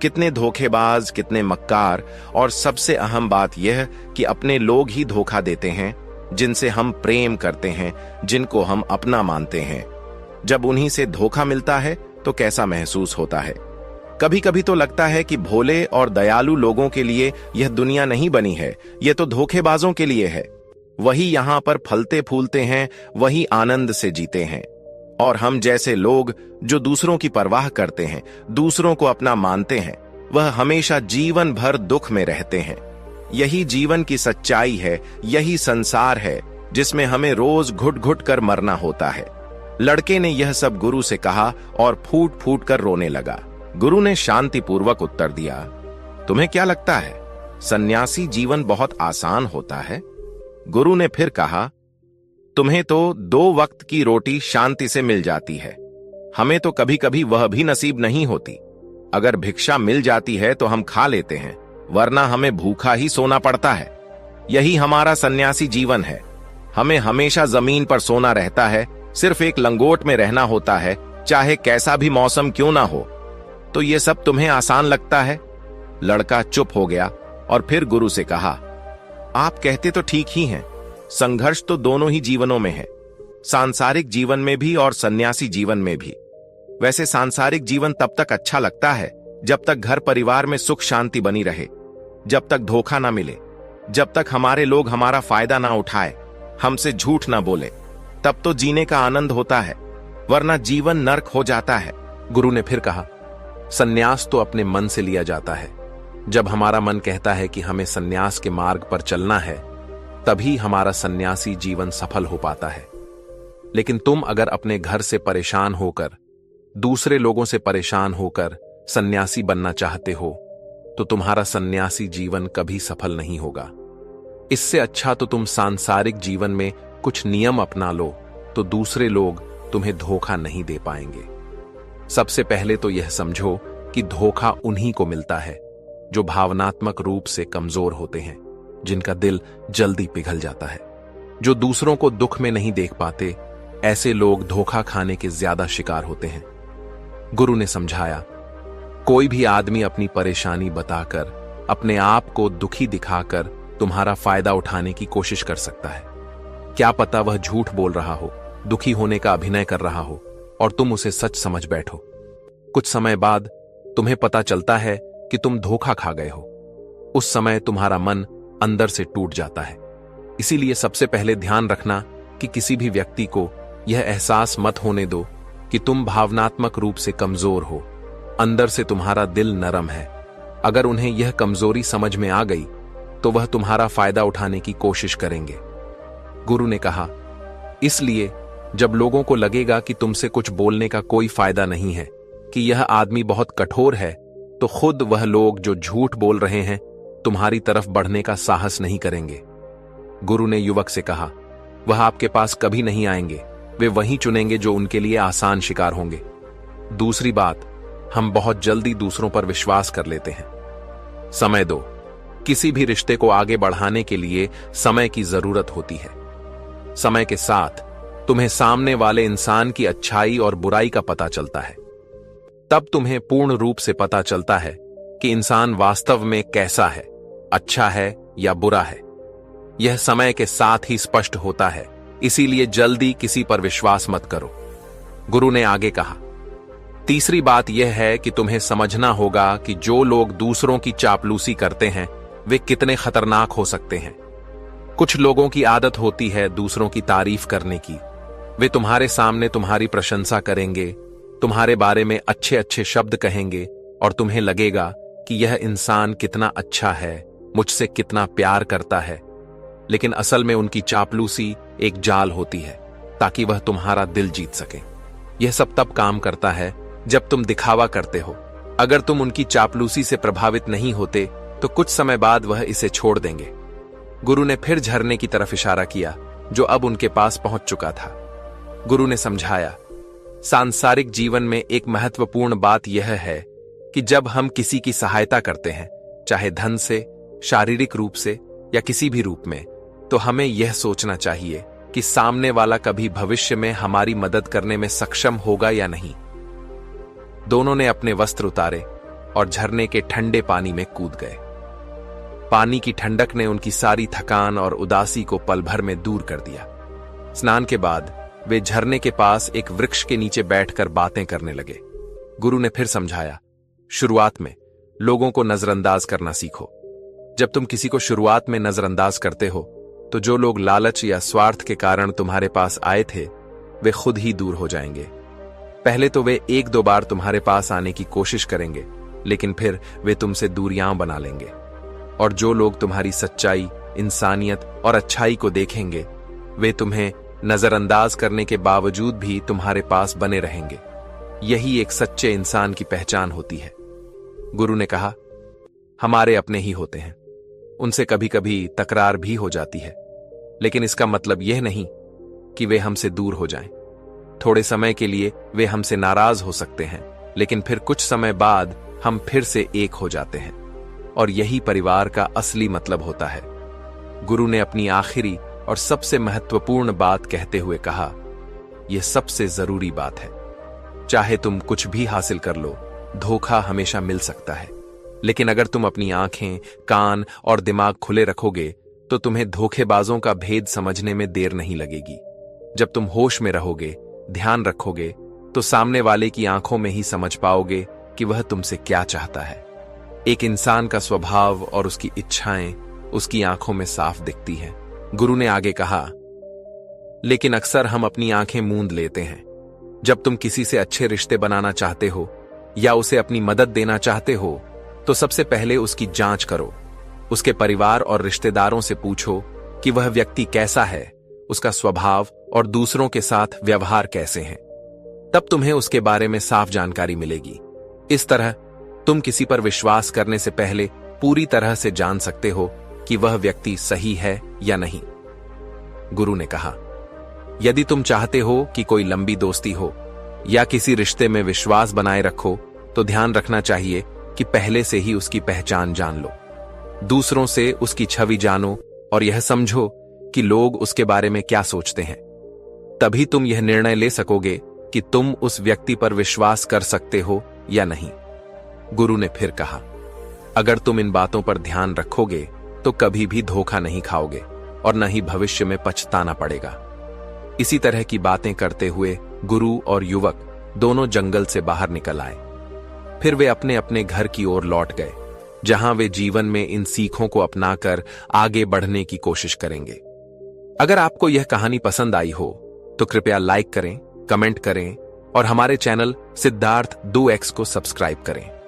कितने धोखेबाज, कितने मक्कार, और सबसे अहम बात यह कि अपने लोग ही धोखा देते हैं जिनसे हम प्रेम करते हैं, जिनको हम अपना मानते हैं। जब उन्हीं से धोखा मिलता है तो कैसा महसूस होता है। कभी कभी तो लगता है कि भोले और दयालु लोगों के लिए यह दुनिया नहीं बनी है, यह तो धोखेबाजों के लिए है। वही यहां पर फलते फूलते हैं, वही आनंद से जीते हैं। और हम जैसे लोग जो दूसरों की परवाह करते हैं, दूसरों को अपना मानते हैं, वह हमेशा जीवन भर दुख में रहते हैं। यही जीवन की सच्चाई है, यही संसार है जिसमें हमें रोज घुट घुट कर मरना होता है। लड़के ने यह सब गुरु से कहा और फूट फूट कर रोने लगा। गुरु ने शांतिपूर्वक उत्तर दिया, तुम्हें क्या लगता है सन्यासी जीवन बहुत आसान होता है? गुरु ने फिर कहा, तुम्हें तो 2 वक्त की रोटी शांति से मिल जाती है, हमें तो कभी कभी वह भी नसीब नहीं होती। अगर भिक्षा मिल जाती है तो हम खा लेते हैं, वरना हमें भूखा ही सोना पड़ता है। यही हमारा सन्यासी जीवन है। हमें हमेशा जमीन पर सोना रहता है, सिर्फ एक लंगोट में रहना होता है, चाहे कैसा भी मौसम क्यों ना हो। तो ये सब तुम्हें आसान लगता है? लड़का चुप हो गया और फिर गुरु से कहा, आप कहते तो ठीक ही हैं, संघर्ष तो दोनों ही जीवनों में है, सांसारिक जीवन में भी और सन्यासी जीवन में भी। वैसे सांसारिक जीवन तब तक अच्छा लगता है जब तक घर परिवार में सुख शांति बनी रहे, जब तक धोखा ना मिले, जब तक हमारे लोग हमारा फायदा ना उठाए, हमसे झूठ ना बोले, तब तो जीने का आनंद होता है, वरना जीवन नर्क हो जाता है। गुरु ने फिर कहा, सन्यास तो अपने मन से लिया जाता है। जब हमारा मन कहता है कि हमें सन्यास के मार्ग पर चलना है, तभी हमारा सन्यासी जीवन सफल हो पाता है। लेकिन तुम अगर अपने घर से परेशान होकर, दूसरे लोगों से परेशान होकर सन्यासी बनना चाहते हो, तो तुम्हारा सन्यासी जीवन कभी सफल नहीं होगा। इससे अच्छा तो तुम सांसारिक जीवन में कुछ नियम अपना लो, तो दूसरे लोग तुम्हें धोखा नहीं दे पाएंगे। सबसे पहले तो यह समझो कि धोखा उन्हीं को मिलता है जो भावनात्मक रूप से कमजोर होते हैं, जिनका दिल जल्दी पिघल जाता है, जो दूसरों को दुख में नहीं देख पाते। ऐसे लोग धोखा खाने के ज्यादा शिकार होते हैं। गुरु ने समझाया, कोई भी आदमी अपनी परेशानी बताकर, अपने आप को दुखी दिखाकर तुम्हारा फायदा उठाने की कोशिश कर सकता है। क्या पता वह झूठ बोल रहा हो, दुखी होने का अभिनय कर रहा हो और तुम उसे सच समझ बैठो। कुछ समय बाद तुम्हें पता चलता है कि तुम धोखा खा गए हो। उस समय तुम्हारा मन अंदर से टूट जाता है। इसीलिए सबसे पहले ध्यान रखना कि किसी भी व्यक्ति को यह एहसास मत होने दो कि तुम भावनात्मक रूप से कमजोर हो। अंदर से तुम्हारा दिल नरम है। अगर उन्हें यह कमजोरी समझ में आ गई तो वह तुम्हारा फायदा उठाने की कोशिश करेंगे। गुरु ने कहा, इसलिए जब लोगों को लगेगा कि तुमसे कुछ बोलने का कोई फायदा नहीं है, कि यह आदमी बहुत कठोर है, तो खुद वह लोग जो झूठ बोल रहे हैं तुम्हारी तरफ बढ़ने का साहस नहीं करेंगे। गुरु ने युवक से कहा, वह आपके पास कभी नहीं आएंगे, वे वही चुनेंगे जो उनके लिए आसान शिकार होंगे। दूसरी बात, हम बहुत जल्दी दूसरों पर विश्वास कर लेते हैं। समय दो। किसी भी रिश्ते को आगे बढ़ाने के लिए समय की जरूरत होती है। समय के साथ तुम्हें सामने वाले इंसान की अच्छाई और बुराई का पता चलता है। तब तुम्हें पूर्ण रूप से पता चलता है कि इंसान वास्तव में कैसा है, अच्छा है या बुरा है। यह समय के साथ ही स्पष्ट होता है, इसीलिए जल्दी किसी पर विश्वास मत करो। गुरु ने आगे कहा, तीसरी बात यह है कि तुम्हें समझना होगा कि जो लोग दूसरों की चापलूसी करते हैं वे कितने खतरनाक हो सकते हैं। कुछ लोगों की आदत होती है दूसरों की तारीफ करने की। वे तुम्हारे सामने तुम्हारी प्रशंसा करेंगे, तुम्हारे बारे में अच्छे अच्छे शब्द कहेंगे और तुम्हें लगेगा कि यह इंसान कितना अच्छा है, मुझसे कितना प्यार करता है। लेकिन असल में उनकी चापलूसी एक जाल होती है ताकि वह तुम्हारा दिल जीत सके। यह सब तब काम करता है जब तुम दिखावा करते हो। अगर तुम उनकी चापलूसी से प्रभावित नहीं होते तो कुछ समय बाद वह इसे छोड़ देंगे। गुरु ने फिर झरने की तरफ इशारा किया जो अब उनके पास पहुंच चुका था। गुरु ने समझाया, सांसारिक जीवन में एक महत्वपूर्ण बात यह है कि जब हम किसी की सहायता करते हैं, चाहे धन से, शारीरिक रूप से या किसी भी रूप में, तो हमें यह सोचना चाहिए कि सामने वाला कभी भविष्य में हमारी मदद करने में सक्षम होगा या नहीं। दोनों ने अपने वस्त्र उतारे और झरने के ठंडे पानी में कूद गए। पानी की ठंडक ने उनकी सारी थकान और उदासी को पल भर में दूर कर दिया। स्नान के बाद वे झरने के पास एक वृक्ष के नीचे बैठकर बातें करने लगे। गुरु ने फिर समझाया, शुरुआत में लोगों को नजरअंदाज करना सीखो। जब तुम किसी को शुरुआत में नजरअंदाज करते हो तो जो लोग लालच या स्वार्थ के कारण तुम्हारे पास आए थे वे खुद ही दूर हो जाएंगे। पहले तो वे 1-2 बार तुम्हारे पास आने की कोशिश करेंगे, लेकिन फिर वे तुमसे दूरियां बना लेंगे। और जो लोग तुम्हारी सच्चाई, इंसानियत और अच्छाई को देखेंगे, वे तुम्हें नजरअंदाज करने के बावजूद भी तुम्हारे पास बने रहेंगे। यही एक सच्चे इंसान की पहचान होती है। गुरु ने कहा, हमारे अपने ही होते हैं, उनसे कभी कभी तकरार भी हो जाती है, लेकिन इसका मतलब यह नहीं कि वे हमसे दूर हो जाएं। थोड़े समय के लिए वे हमसे नाराज हो सकते हैं, लेकिन फिर कुछ समय बाद हम फिर से एक हो जाते हैं, और यही परिवार का असली मतलब होता है। गुरु ने अपनी आखिरी और सबसे महत्वपूर्ण बात कहते हुए कहा, यह सबसे जरूरी बात है। चाहे तुम कुछ भी हासिल कर लो, धोखा हमेशा मिल सकता है, लेकिन अगर तुम अपनी आंखें, कान और दिमाग खुले रखोगे तो तुम्हें धोखेबाजों का भेद समझने में देर नहीं लगेगी। जब तुम होश में रहोगे, ध्यान रखोगे, तो सामने वाले की आंखों में ही समझ पाओगे कि वह तुमसे क्या चाहता है। एक इंसान का स्वभाव और उसकी इच्छाएं उसकी आंखों में साफ दिखती हैं। गुरु ने आगे कहा, लेकिन अक्सर हम अपनी आंखें मूंद लेते हैं। जब तुम किसी से अच्छे रिश्ते बनाना चाहते हो या उसे अपनी मदद देना चाहते हो, तो सबसे पहले उसकी जांच करो। उसके परिवार और रिश्तेदारों से पूछो कि वह व्यक्ति कैसा है, उसका स्वभाव और दूसरों के साथ व्यवहार कैसे हैं। तब तुम्हें उसके बारे में साफ जानकारी मिलेगी। इस तरह तुम किसी पर विश्वास करने से पहले पूरी तरह से जान सकते हो कि वह व्यक्ति सही है या नहीं। गुरु ने कहा, यदि तुम चाहते हो कि कोई लंबी दोस्ती हो या किसी रिश्ते में विश्वास बनाए रखो, तो ध्यान रखना चाहिए कि पहले से ही उसकी पहचान जान लो। दूसरों से उसकी छवि जानो और यह समझो कि लोग उसके बारे में क्या सोचते हैं। तभी तुम यह निर्णय ले सकोगे कि तुम उस व्यक्ति पर विश्वास कर सकते हो या नहीं। गुरु ने फिर कहा, अगर तुम इन बातों पर ध्यान रखोगे तो कभी भी धोखा नहीं खाओगे और न ही भविष्य में पछताना पड़ेगा। इसी तरह की बातें करते हुए गुरु और युवक दोनों जंगल से बाहर निकल आए। फिर वे अपने अपने घर की ओर लौट गए, जहां वे जीवन में इन सीखों को अपनाकर आगे बढ़ने की कोशिश करेंगे। अगर आपको यह कहानी पसंद आई हो तो कृपया लाइक करें, कमेंट करें और हमारे चैनल सिद्धार्थ 2x को सब्सक्राइब करें।